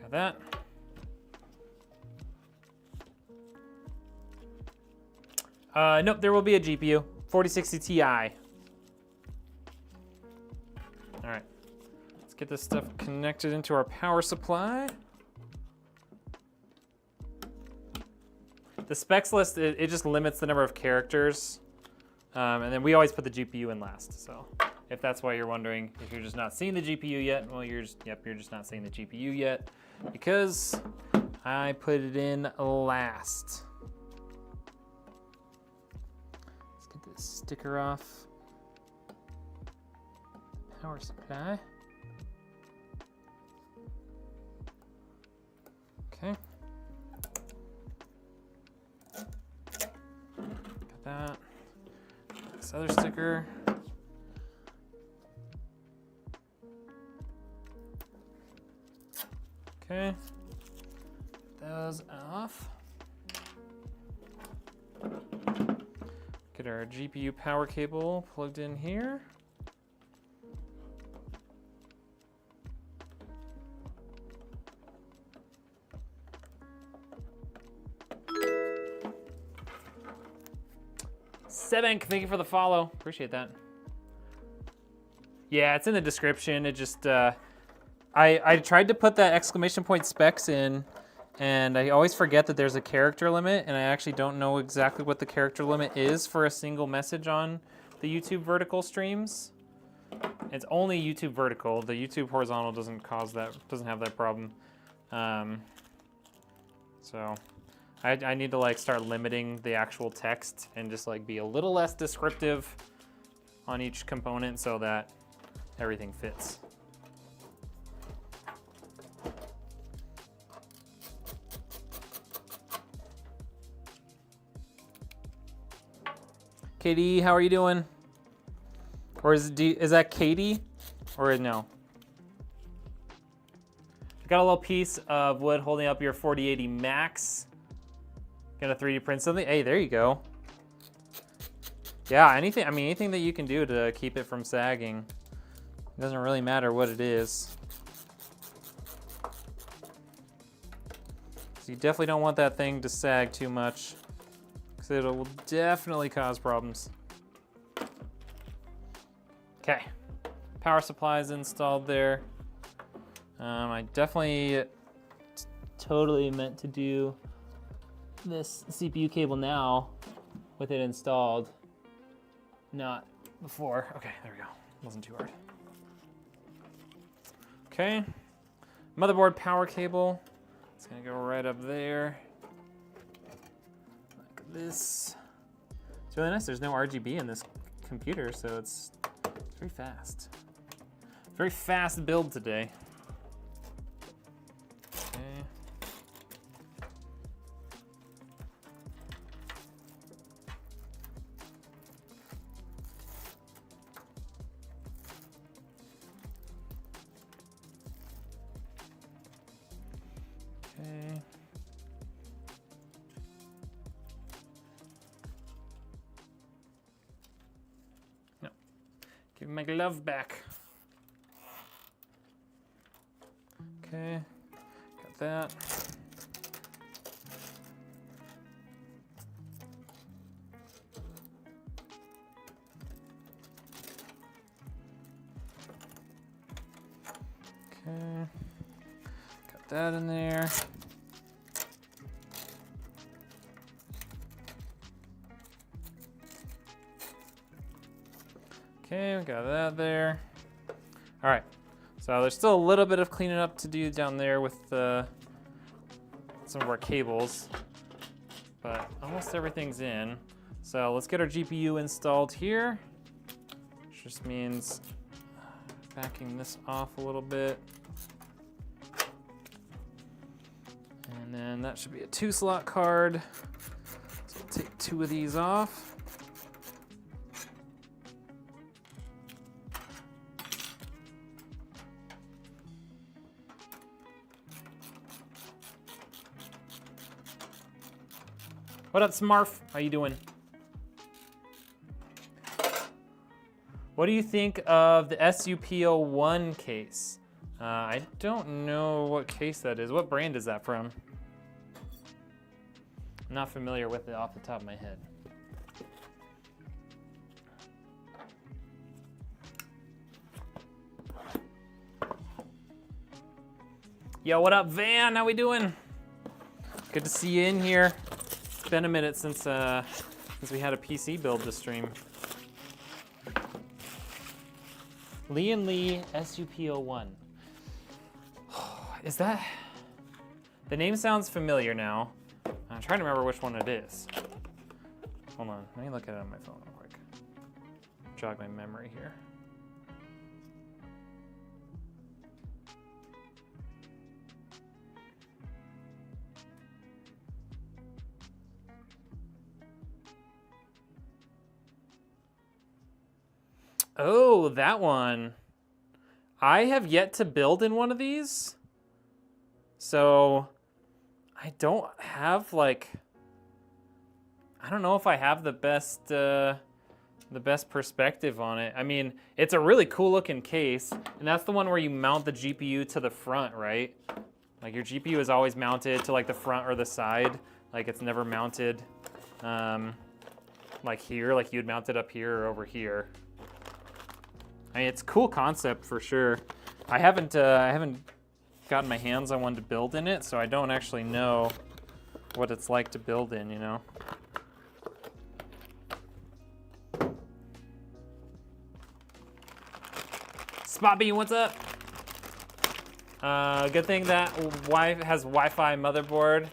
That. Nope, there will be a GPU, 4060 Ti. All right, let's get this stuff connected into our power supply. The specs list, it just limits the number of characters. And then we always put the GPU in last. So if that's why you're wondering, if you're just not seeing the GPU yet, well, you're just not seeing the GPU yet. Because I put it in last. Let's get this sticker off. Power supply. Okay. Got that. This other sticker. Okay, those off. Get our GPU power cable plugged in here. Sevenk, thank you for the follow. Appreciate that. Yeah, it's in the description. It just, I tried to put that exclamation point specs in, and I always forget that there's a character limit, and I actually don't know exactly what the character limit is for a single message on the YouTube vertical streams. It's only YouTube vertical. The YouTube horizontal doesn't have that problem. So I need to like start limiting the actual text and just like be a little less descriptive on each component so that everything fits. Katie, how are you doing? Or is that Katie? Or no? I got a little piece of wood holding up your 4080 Max. Gonna 3D print something? Hey, there you go. Yeah, anything that you can do to keep it from sagging. It doesn't really matter what it is. So you definitely don't want that thing to sag too much, because it will definitely cause problems. Okay, power supply is installed there. I definitely totally meant to do this CPU cable now with it installed, not before. Okay, there we go. Wasn't too hard. Okay. Motherboard power cable. It's gonna go right up there. Like this. It's really nice. There's no RGB in this computer, so it's very fast. Very fast build today. Okay. Okay. No. Give me my glove back. Okay. Got that. Okay. Got that in there. Okay, we got that there. All right, so there's still a little bit of cleaning up to do down there with some of our cables, but almost everything's in. So let's get our GPU installed here, which just means backing this off a little bit. And then that should be a 2-slot card. So we'll take 2 of these off. What up, Smarf? How you doing? What do you think of the SUP01 case? I don't know what case that is. What brand is that from? I'm not familiar with it off the top of my head. Yo, what up, Van? How we doing? Good to see you in here. It's been a minute since we had a PC build to stream. Lee & Lee SUP01. Is that? The name sounds familiar now. I'm trying to remember which one it is. Hold on, let me look at it on my phone real quick. Jog my memory here. Oh, that one. I have yet to build in one of these. So I don't have like, I don't know if I have the best perspective on it. I mean, it's a really cool looking case, and that's the one where you mount the GPU to the front, right? Like your GPU is always mounted to like the front or the side. Like it's never mounted like here, like you'd mount it up here or over here. I mean, it's a cool concept for sure. I haven't gotten my hands on one to build in it, so I don't actually know what it's like to build in, you know? Spotby, what's up? Good thing that has Wi-Fi motherboard.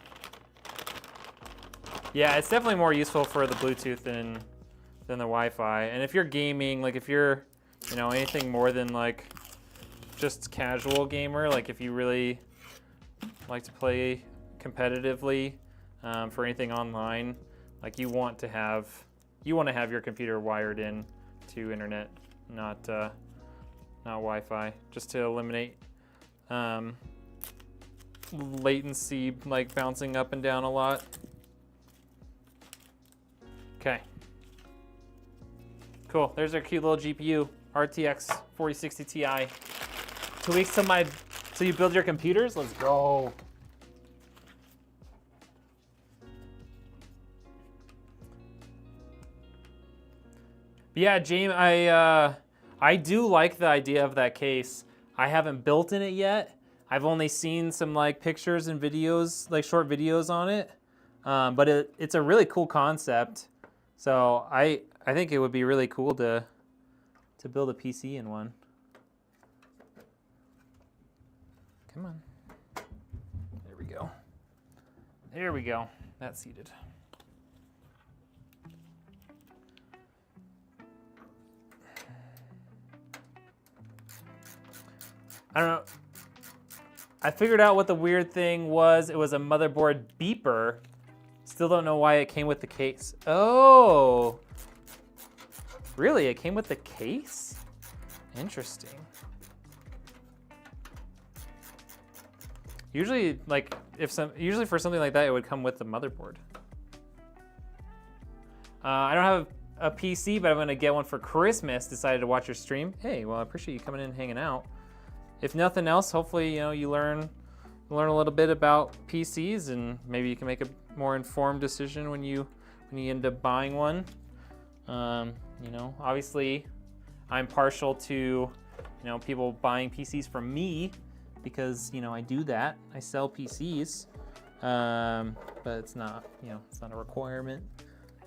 Yeah, it's definitely more useful for the Bluetooth than the Wi-Fi. And if you're gaming, like if you're, you know, anything more than like just casual gamer, like if you really like to play competitively for anything online, like you want to have your computer wired in to internet, not Wi-Fi, just to eliminate latency, like bouncing up and down a lot. Okay. Cool, there's our cute little GPU, RTX 4060 Ti. 2 weeks till you build your computers? Let's go. Yeah, James, I do like the idea of that case. I haven't built in it yet. I've only seen some like pictures and videos, like short videos on it. But it's a really cool concept. So I think it would be really cool to build a PC in one. Come on. There we go. There we go. That's seated. I don't know. I figured out what the weird thing was. It was a motherboard beeper. Still don't know why it came with the case. Oh. Really? It came with the case? Interesting. Usually, like, usually for something like that, it would come with the motherboard. I don't have a PC, but I'm gonna get one for Christmas. Decided to watch your stream. Hey, well, I appreciate you coming in and hanging out. If nothing else, hopefully, you learn a little bit about PCs, and maybe you can make a more informed decision when you end up buying one. Obviously, I'm partial to, people buying PCs from me because, I do that. I sell PCs, but it's not, it's not a requirement,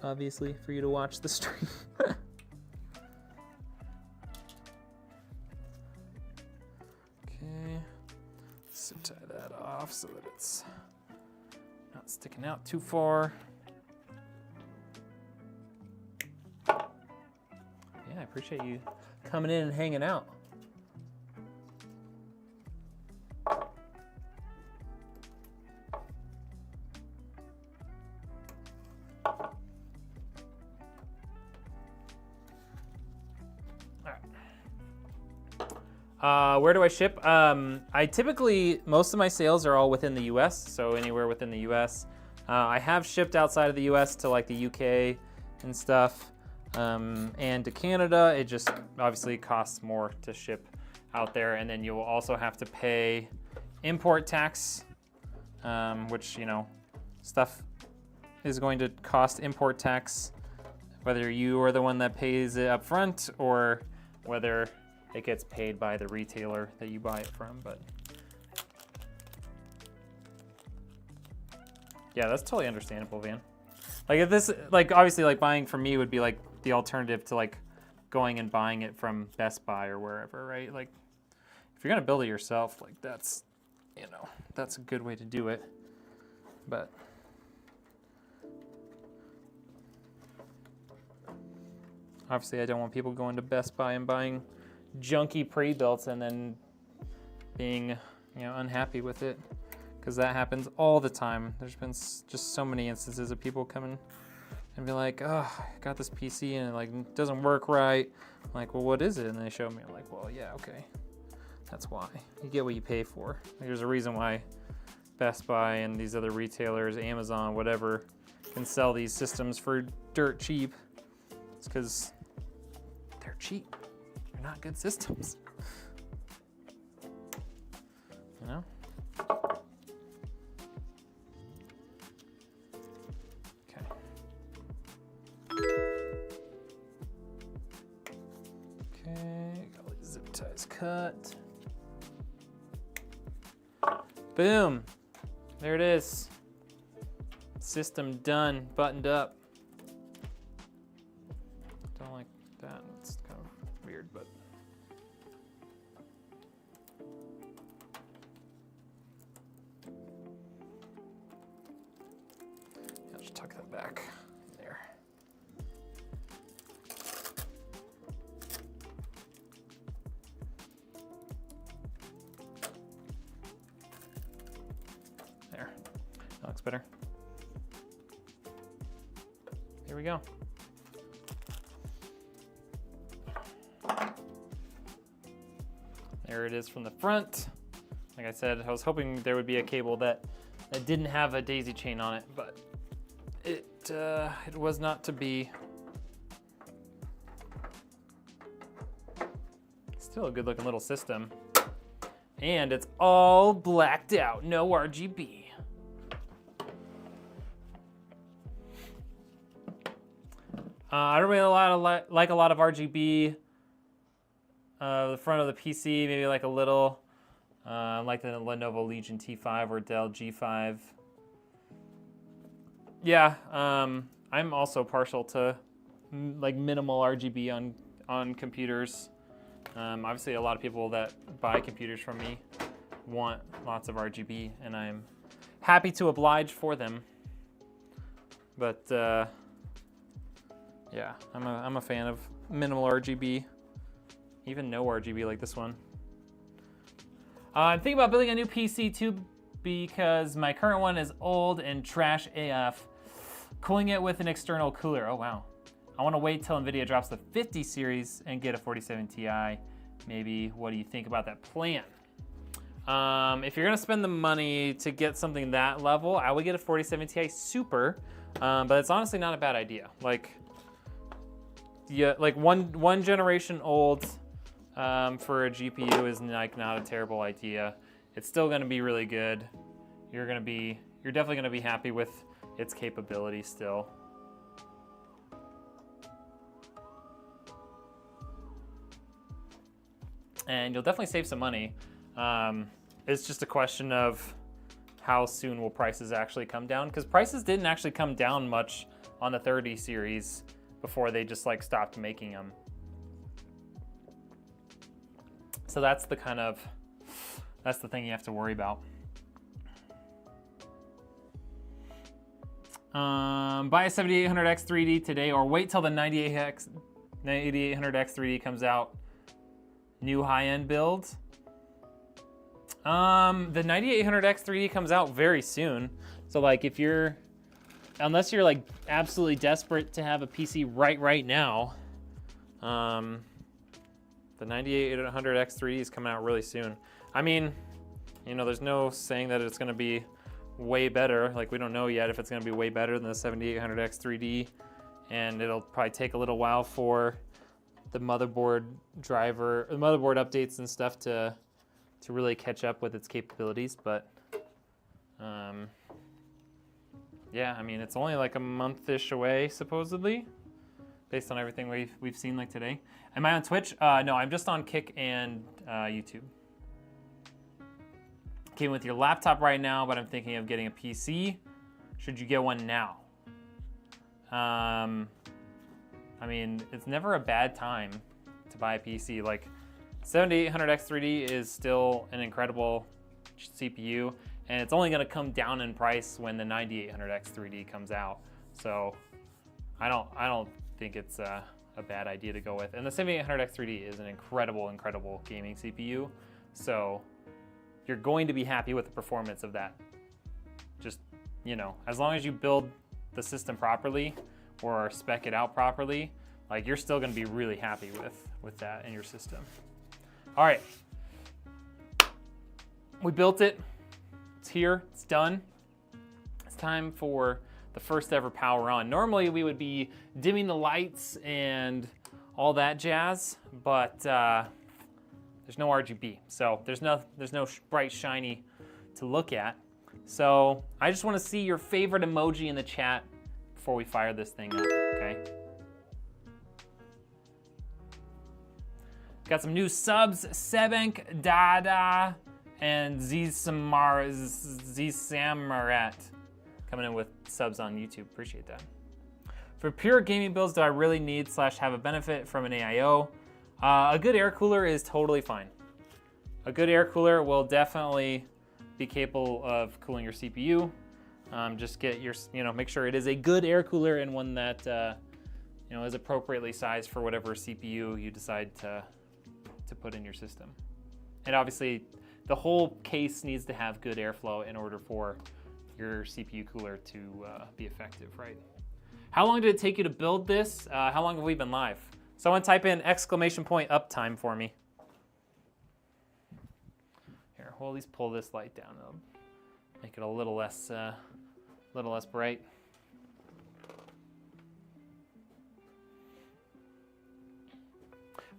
obviously, for you to watch the stream. Okay, zip tie that off so that it's not sticking out too far. Yeah, I appreciate you coming in and hanging out. Where do I ship? I typically, most of my sales are all within the US, so anywhere within the US. I have shipped outside of the US to like the UK and stuff, and to Canada. It just obviously costs more to ship out there, and then you will also have to pay import tax, which, stuff is going to cost import tax, whether you are the one that pays it up front or whether it gets paid by the retailer that you buy it from. But yeah, that's totally understandable, Van. Like if this, like obviously like buying from me would be like the alternative to like going and buying it from Best Buy or wherever, right? Like if you're gonna build it yourself, like that's, that's a good way to do it. But obviously I don't want people going to Best Buy and buying junky pre-builts and then being, unhappy with it, because that happens all the time. There's been just so many instances of people coming and be like, oh, I got this PC and it like doesn't work right. I'm like, well, what is it? And they show me. I'm like, well, yeah, okay. That's why. You get what you pay for. Like, there's a reason why Best Buy and these other retailers, Amazon, whatever, can sell these systems for dirt cheap. It's because they're cheap. They're not good systems. Okay. Okay, got all these zip ties cut. Boom. There it is. System done, buttoned up. Don't like that. It's kind of weird, but. I'll just tuck that back there. There. That looks better. Here we go. There it is from the front. Like I said, I was hoping there would be a cable that didn't have a daisy chain on it, but it was not to be. Still a good looking little system. And it's all blacked out, no RGB. I don't really like a lot of RGB. The front of the PC, maybe like a little, like the Lenovo Legion T5 or Dell G5. Yeah, I'm also partial to like minimal RGB on computers. Obviously, a lot of people that buy computers from me want lots of RGB, and I'm happy to oblige for them. But yeah, I'm a fan of minimal RGB, even no RGB like this one. I'm thinking about building a new PC too because my current one is old and trash AF. Cooling it with an external cooler. Oh wow. I want to wait till Nvidia drops the 50 series and get a 47 Ti. Maybe. What do you think about that plan? If you're gonna spend the money to get something that level, I would get a 47 Ti Super, but it's honestly not a bad idea. Like, yeah, like one generation old for a GPU is like not a terrible idea. It's still gonna be really good. You're definitely gonna be happy with its capability still. And you'll definitely save some money. It's just a question of how soon will prices actually come down, because prices didn't actually come down much on the 30 series before they just like stopped making them. So that's the thing you have to worry about. Buy a 7800X 3D today or wait till the 9800X 3D comes out. New high-end build. The 9800X 3D comes out very soon. So like unless you're like absolutely desperate to have a PC right now, the 9800X 3D is coming out really soon. I mean, you know, there's no saying that it's gonna be way better. Like, we don't know yet if it's gonna be way better than the 7800X 3D, and it'll probably take a little while for the motherboard updates and stuff to really catch up with its capabilities. But yeah, I mean, it's only like a month-ish away supposedly, based on everything we've seen like today. Am I on Twitch? No, I'm just on Kick and YouTube. Came with your laptop right now, but I'm thinking of getting a PC. Should you get one now? I mean, it's never a bad time to buy a PC. Like, 7800X 3D is still an incredible CPU, and it's only gonna come down in price when the 9800X 3D comes out. So I don't think it's a bad idea to go with. And the 7800X 3D is an incredible gaming CPU. So you're going to be happy with the performance of that. Just, you know, as long as you build the system properly or spec it out properly, like, you're still gonna be really happy with that in your system. All right, we built it. It's here, it's done. It's time for the first ever power on. Normally we would be dimming the lights and all that jazz, but there's no RGB, so there's no bright shiny to look at. So I just want to see your favorite emoji in the chat before we fire this thing up, okay? Got some new subs, Sebenk, Dada, and Zsamarat coming in with subs on YouTube. Appreciate that. For pure gaming builds, do I really need / have a benefit from an AIO? A good air cooler is totally fine. A good air cooler will definitely be capable of cooling your CPU. Just get your, make sure it is a good air cooler and one that, is appropriately sized for whatever CPU you decide to put in your system. And obviously, the whole case needs to have good airflow in order for your CPU cooler to be effective, right? How long did it take you to build this? How long have we been live? Someone type in ! uptime for me. Here, we'll at least pull this light down. It'll make it a little less bright.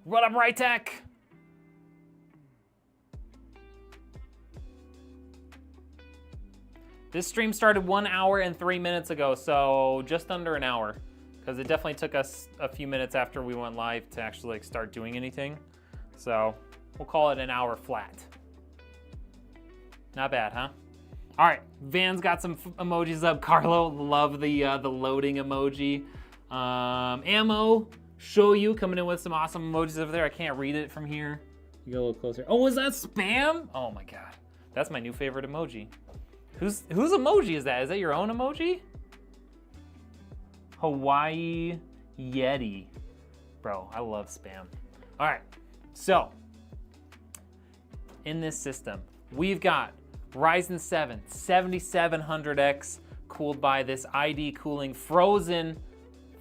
What up, Rytech? This stream started 1 hour and 3 minutes ago, so just under an hour, because it definitely took us a few minutes after we went live to actually start doing anything. So we'll call it an hour flat. Not bad, huh? All right, Van's got some emojis up. Carlo, love the loading emoji. Ammo, show you coming in with some awesome emojis over there. I can't read it from here. You go a little closer. Oh, was that spam? Oh my God. That's my new favorite emoji. Whose emoji is that? Is that your own emoji? Hawaii Yeti. Bro, I love spam. All right, so in this system, we've got Ryzen 7 7700X cooled by this ID cooling frozen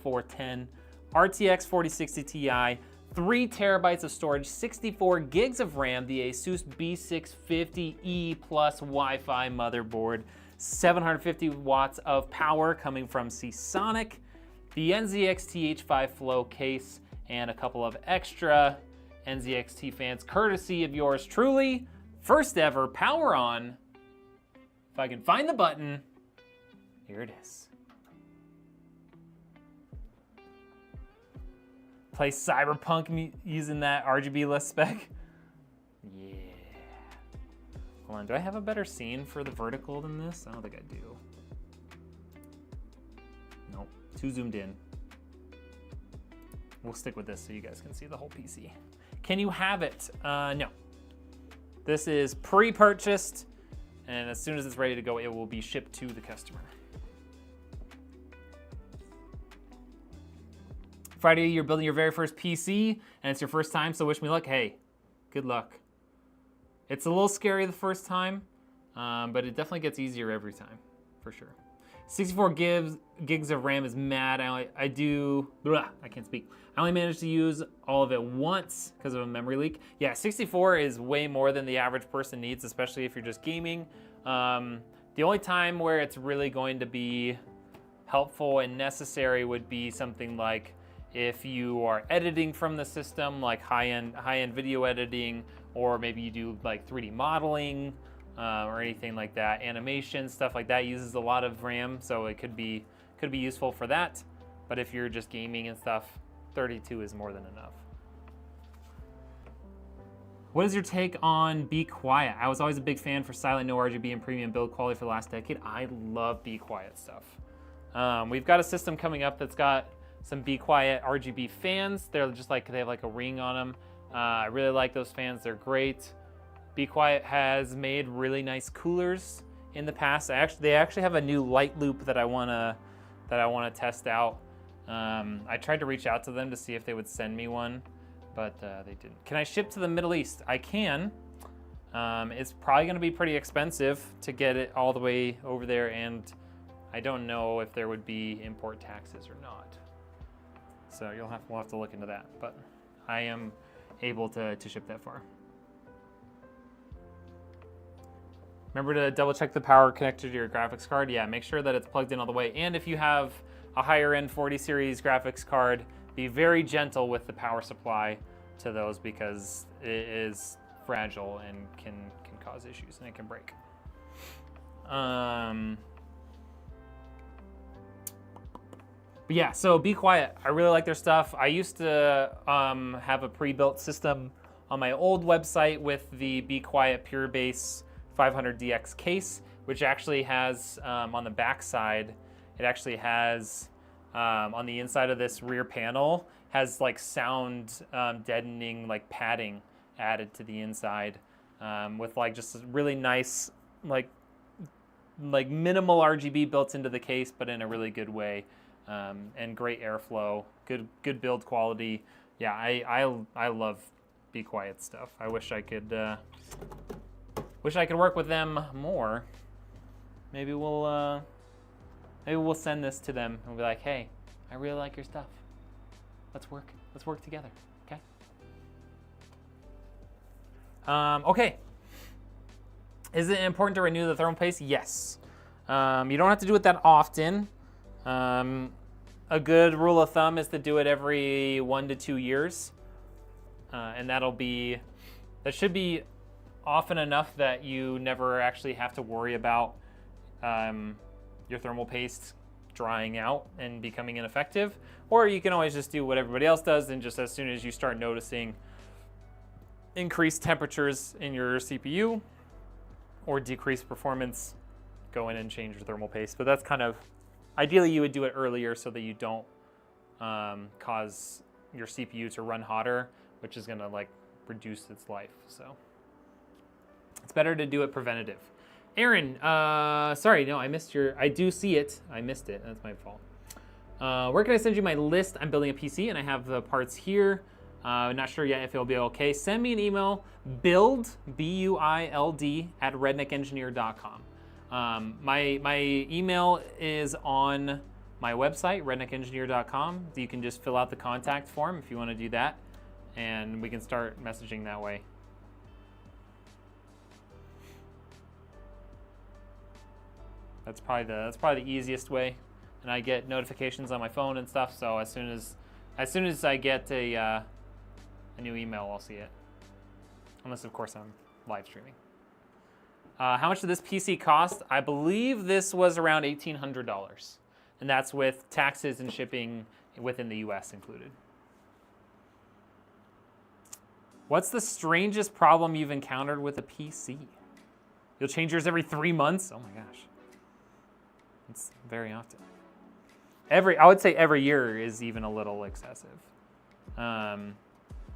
410, RTX 4060 Ti, 3 terabytes of storage, 64 gigs of RAM, the Asus B650E plus Wi-Fi motherboard, 750 watts of power coming from Seasonic, the NZXT H5 Flow case, and a couple of extra NZXT fans courtesy of yours truly. First ever power on. If I can find the button, here it is. Play Cyberpunk using that RGB less spec. Yeah. Hold on, do I have a better scene for the vertical than this? I don't think I do. Nope, too zoomed in. We'll stick with this so you guys can see the whole PC. Can you have it? No. This is pre-purchased, and as soon as it's ready to go, it will be shipped to the customer. Friday, you're building your very first PC, and it's your first time, so wish me luck. Hey, good luck. It's a little scary the first time, but it definitely gets easier every time, for sure. 64 gigs of RAM is mad. I can't speak. I only managed to use all of it once because of a memory leak. Yeah, 64 is way more than the average person needs, especially if you're just gaming. The only time where it's really going to be helpful and necessary would be something like if you are editing from the system, like high-end video editing, or maybe you do like 3D modeling or anything like that. Animation, stuff like that uses a lot of RAM, so it could be useful for that. But if you're just gaming and stuff, 32 is more than enough. What is your take on Be Quiet? I was always a big fan for silent, no RGB, and premium build quality for the last decade. I love Be Quiet stuff. We've got a system coming up that's got some Be Quiet RGB fans. They're just like, they have like a ring on them. I really like those fans, they're great. Be Quiet has made really nice coolers in the past. They actually have a new light loop that I wanna test out. I tried to reach out to them to see if they would send me one, but they didn't. Can I ship to the Middle East? I can. It's probably gonna be pretty expensive to get it all the way over there, and I don't know if there would be import taxes or not. So we'll have to look into that, but I am able to ship that far. Remember to double check the power connected to your graphics card. Yeah, make sure that it's plugged in all the way. And if you have a higher end 40 series graphics card, be very gentle with the power supply to those because it is fragile and can cause issues and it can break. But yeah, so Be Quiet. I really like their stuff. I used to have a pre-built system on my old website with the Be Quiet Pure Base 500DX case, which actually has on the back side, it actually has on the inside of this rear panel, has like sound deadening like padding added to the inside with like just a really nice like minimal RGB built into the case, but in a really good way. And great airflow, good build quality. Yeah, I love Be Quiet stuff. I wish I could work with them more. Maybe we'll send this to them and be like, hey, I really like your stuff. Let's work together, okay? Okay. Is it important to renew the thermal paste? Yes. You don't have to do it that often. A good rule of thumb is to do it every 1 to 2 years. And that should be often enough that you never actually have to worry about your thermal paste drying out and becoming ineffective. Or you can always just do what everybody else does, and just as soon as you start noticing increased temperatures in your CPU or decreased performance, go in and change your thermal paste. But that's kind of, ideally you would do it earlier so that you don't cause your CPU to run hotter, which is gonna like reduce its life. So It's better to do it preventative. Aaron, sorry, no, I missed your, I do see it. I missed it, that's my fault. Where can I send you my list? I'm building a PC and I have the parts here. Not sure yet if it'll be okay. Send me an email, build, B-U-I-L-D, at redneckengineer.com. My email is on my website, redneckengineer.com. You can just fill out the contact form if you want to do that, and we can start messaging that way. That's probably the easiest way. And I get notifications on my phone and stuff, so as soon as I get a new email, I'll see it. Unless, of course, I'm live streaming. How much did this PC cost? I believe this was around $1,800. And that's with taxes and shipping within the US included. What's the strangest problem you've encountered with a PC? You'll change yours every 3 months? Oh my gosh. It's very often. I would say every year is even a little excessive.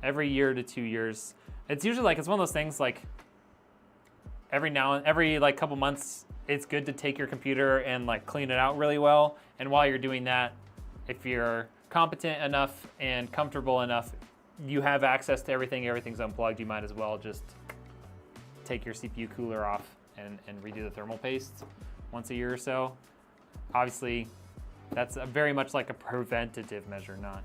Every year to 2 years. It's usually like, it's one of those things like every like couple months, it's good to take your computer and like clean it out really well. And while you're doing that, if you're competent enough and comfortable enough, you have access to everything, everything's unplugged, you might as well just take your CPU cooler off and redo the thermal paste once a year or so. Obviously, that's very much like a preventative measure, not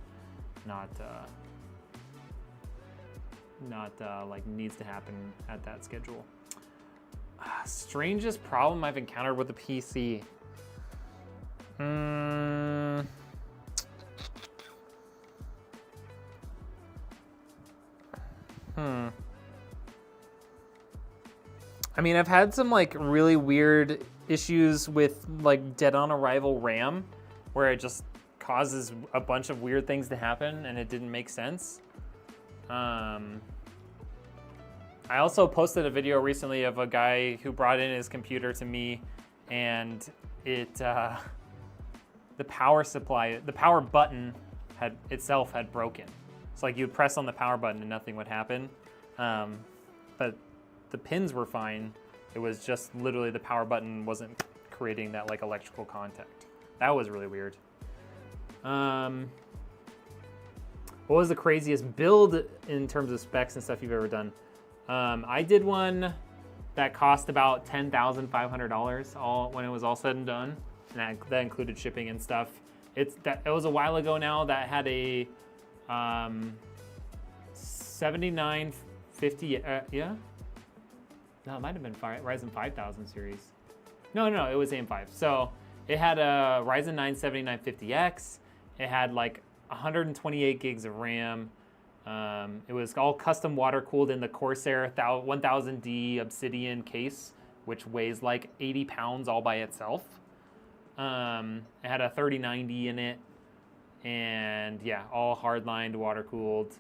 like needs to happen at that schedule. Strangest problem I've encountered with a PC. I mean, I've had some like really weird issues with like dead on arrival RAM, where it just causes a bunch of weird things to happen and it didn't make sense. I also posted a video recently of a guy who brought in his computer to me, and the power supply, the power button itself had broken. It's like you'd press on the power button and nothing would happen. But the pins were fine. It was just literally the power button wasn't creating that like electrical contact. That was really weird. What was the craziest build in terms of specs and stuff you've ever done? I did one that cost about $10,500 all when it was all said and done, and that included shipping and stuff. It was a while ago now. That had a 7950. Yeah. No, it might have been Ryzen 5000 series. No, it was AM5. So it had a Ryzen 9 7950X. It had like 128 gigs of RAM. It was all custom water cooled in the Corsair 1000D Obsidian case, which weighs like 80 pounds all by itself. It had a 3090 in it, and yeah, all hardlined, water cooled,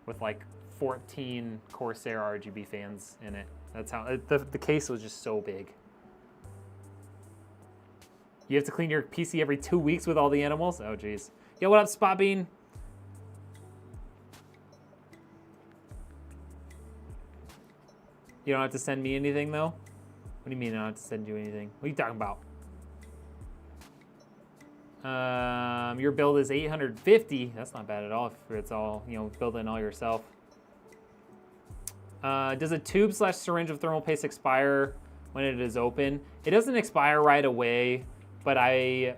with like 14 Corsair RGB fans in it. That's how the case was just so big. You have to clean your PC every 2 weeks with all the animals? Oh geez. Yo, what up, Spot Bean? You don't have to send me anything though? What do you mean I don't have to send you anything? What are you talking about? Your build is 850. That's not bad at all if it's all, you know, building all yourself. Does a tube/syringe of thermal paste expire when it is open? It doesn't expire right away, but I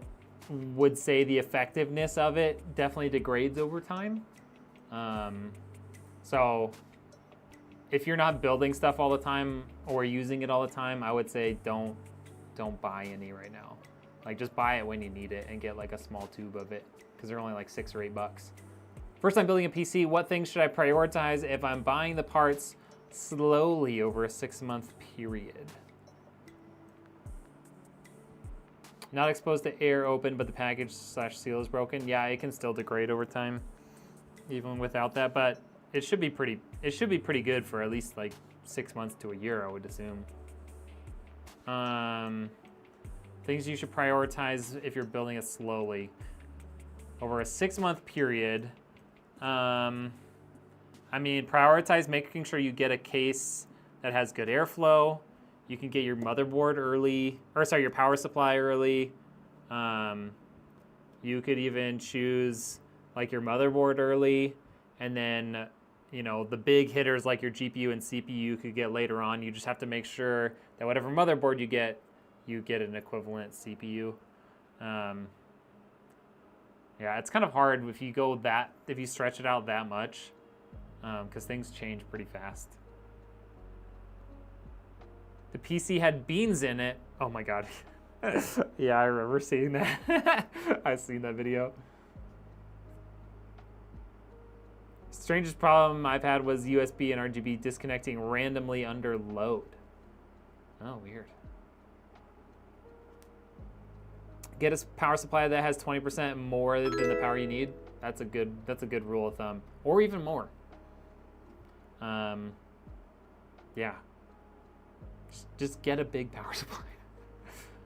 would say the effectiveness of it definitely degrades over time. So if you're not building stuff all the time or using it all the time, I would say don't buy any right now. Like just buy it when you need it and get like a small tube of it, because they're only like $6 or $8. First time building a PC, what things should I prioritize if I'm buying the parts slowly over a 6-month period? Not exposed to air, open, but the package/seal is broken. Yeah, it can still degrade over time, even without that. But it should be pretty good for at least like 6 months to a year, I would assume. Things you should prioritize if you're building it slowly over a 6-month period. I mean, prioritize making sure you get a case that has good airflow. You can get your motherboard early, or sorry, your power supply early. You could even choose like your motherboard early, and then, you know, the big hitters like your GPU and CPU you could get later on. You just have to make sure that whatever motherboard you get an equivalent CPU. Yeah, it's kind of hard if you stretch it out that much, because things change pretty fast. The PC had beans in it. Oh my God. Yeah, I remember seeing that. I've seen that video. Strangest problem I've had was USB and RGB disconnecting randomly under load. Oh, weird. Get a power supply that has 20% more than the power you need. That's a good rule of thumb, or even more. Yeah. Just get a big power supply.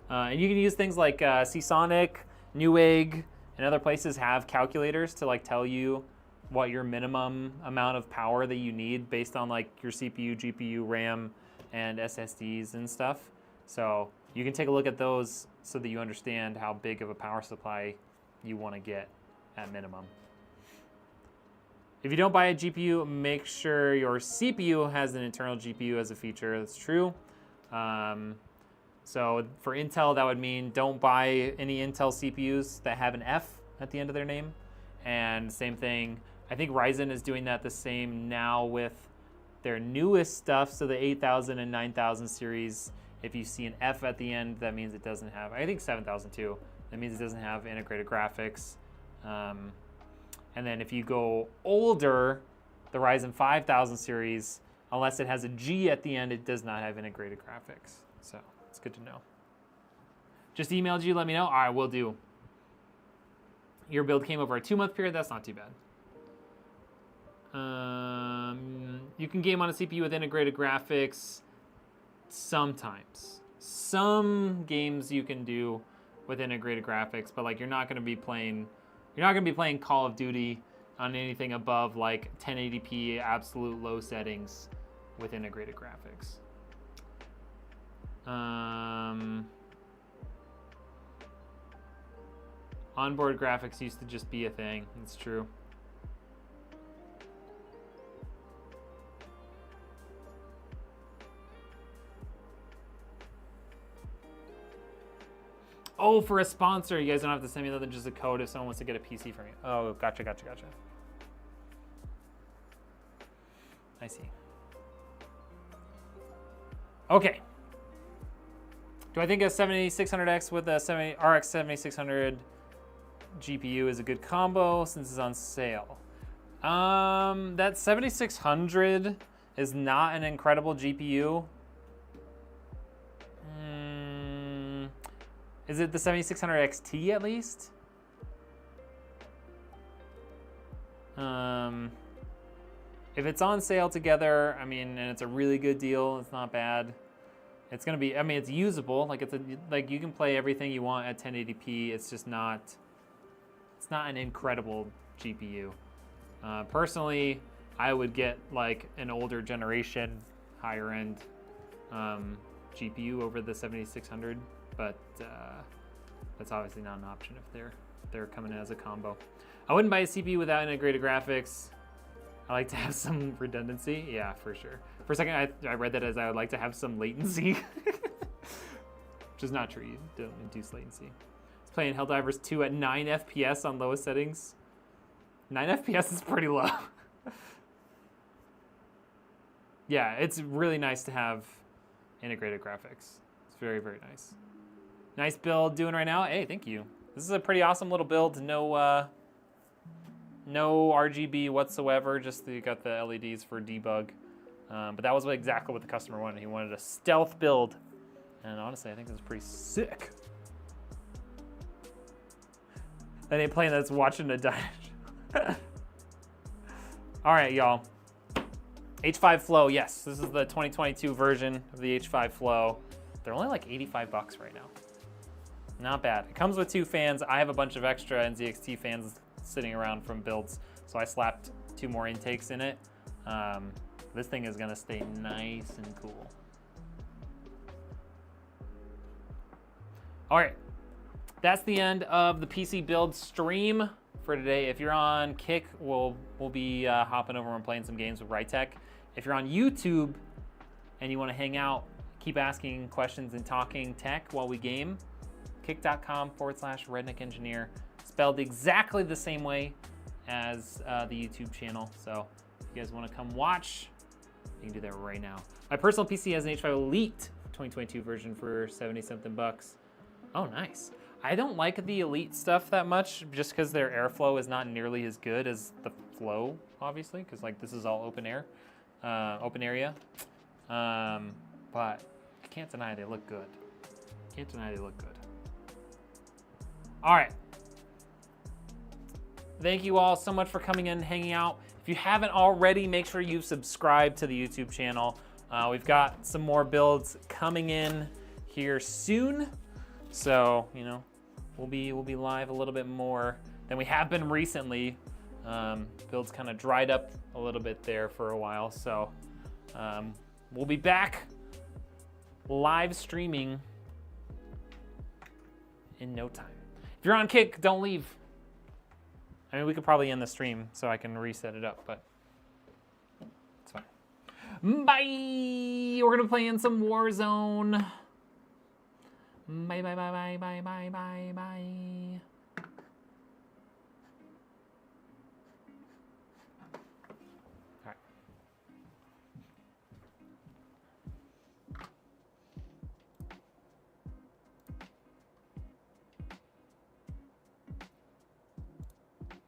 And you can use things like Seasonic, Newegg, and other places have calculators to like tell you what your minimum amount of power that you need based on like your CPU, GPU, RAM, and SSDs and stuff. So you can take a look at those so that you understand how big of a power supply you want to get at minimum. If you don't buy a GPU, make sure your CPU has an internal GPU as a feature. That's true. So for Intel, that would mean don't buy any Intel CPUs that have an F at the end of their name. And same thing, I think Ryzen is doing that the same now with their newest stuff. So the 8000 and 9000 series, if you see an F at the end, that means it doesn't have, I think 7000 too, that means it doesn't have integrated graphics. And then if you go older, the Ryzen 5000 series, unless it has a G at the end, it does not have integrated graphics. So it's good to know. Just emailed you, let me know. All right, will do. Your build came over a 2-month period. That's not too bad. You can game on a CPU with integrated graphics sometimes. Some games you can do with integrated graphics, but like you're not going to be playing Call of Duty on anything above like 1080p absolute low settings with integrated graphics. Onboard graphics used to just be a thing. It's true. Oh, for a sponsor, you guys don't have to send me just a code if someone wants to get a PC from you. Oh, gotcha. I see. Okay. Do I think a 7600X with a RX 7600 GPU is a good combo since it's on sale? That 7600 is not an incredible GPU. Is it the 7600 XT at least? If it's on sale together, I mean, and it's a really good deal, it's not bad. It's gonna be, I mean, it's usable. Like like you can play everything you want at 1080p. It's just not, it's not an incredible GPU. Personally, I would get like an older generation, higher end GPU over the 7600, but that's obviously not an option if they're coming as a combo. I wouldn't buy a CPU without integrated graphics. I like to have some redundancy. Yeah, for sure. For a second, I read that as I would like to have some latency, which is not true. You don't induce latency. It's playing Helldivers 2 at 9 FPS on lowest settings. 9 FPS is pretty low. Yeah, it's really nice to have integrated graphics. It's very, very nice. Nice build doing right now. Hey, thank you. This is a pretty awesome little build. No RGB whatsoever, just you got the LEDs for debug. But that was exactly what the customer wanted. He wanted a stealth build. And honestly, I think this is pretty sick. That ain't playing, that's watching a dive. All right, y'all. H5 Flow, yes. This is the 2022 version of the H5 Flow. They're only like 85 bucks right now. Not bad. It comes with 2 fans. I have a bunch of extra NZXT fans sitting around from builds, so I slapped 2 more intakes in it. This thing is gonna stay nice and cool. All right, that's the end of the PC build stream for today. If you're on Kick, we'll be hopping over and playing some games with Rytech. If you're on YouTube and you want to hang out, keep asking questions and talking tech while we game, kick.com/redneckengineer, spelled exactly the same way as the YouTube channel. So if you guys want to come watch, you can do that right now. My personal PC has an H5 Elite 2022 version for 70-something bucks. Oh, nice. I don't like the Elite stuff that much just because their airflow is not nearly as good as the Flow, obviously, because like this is all open air, open area. But I can't deny they look good. Can't deny they look good. All right. Thank you all so much for coming in and hanging out. If you haven't already, make sure you subscribe to the YouTube channel. We've got some more builds coming in here soon. So, you know, we'll be live a little bit more than we have been recently. Builds kind of dried up a little bit there for a while. So we'll be back live streaming in no time. If you're on Kick, don't leave. I mean, we could probably end the stream so I can reset it up, but it's fine. Bye! We're gonna play in some Warzone. Bye, bye, bye, bye, bye, bye, bye, bye.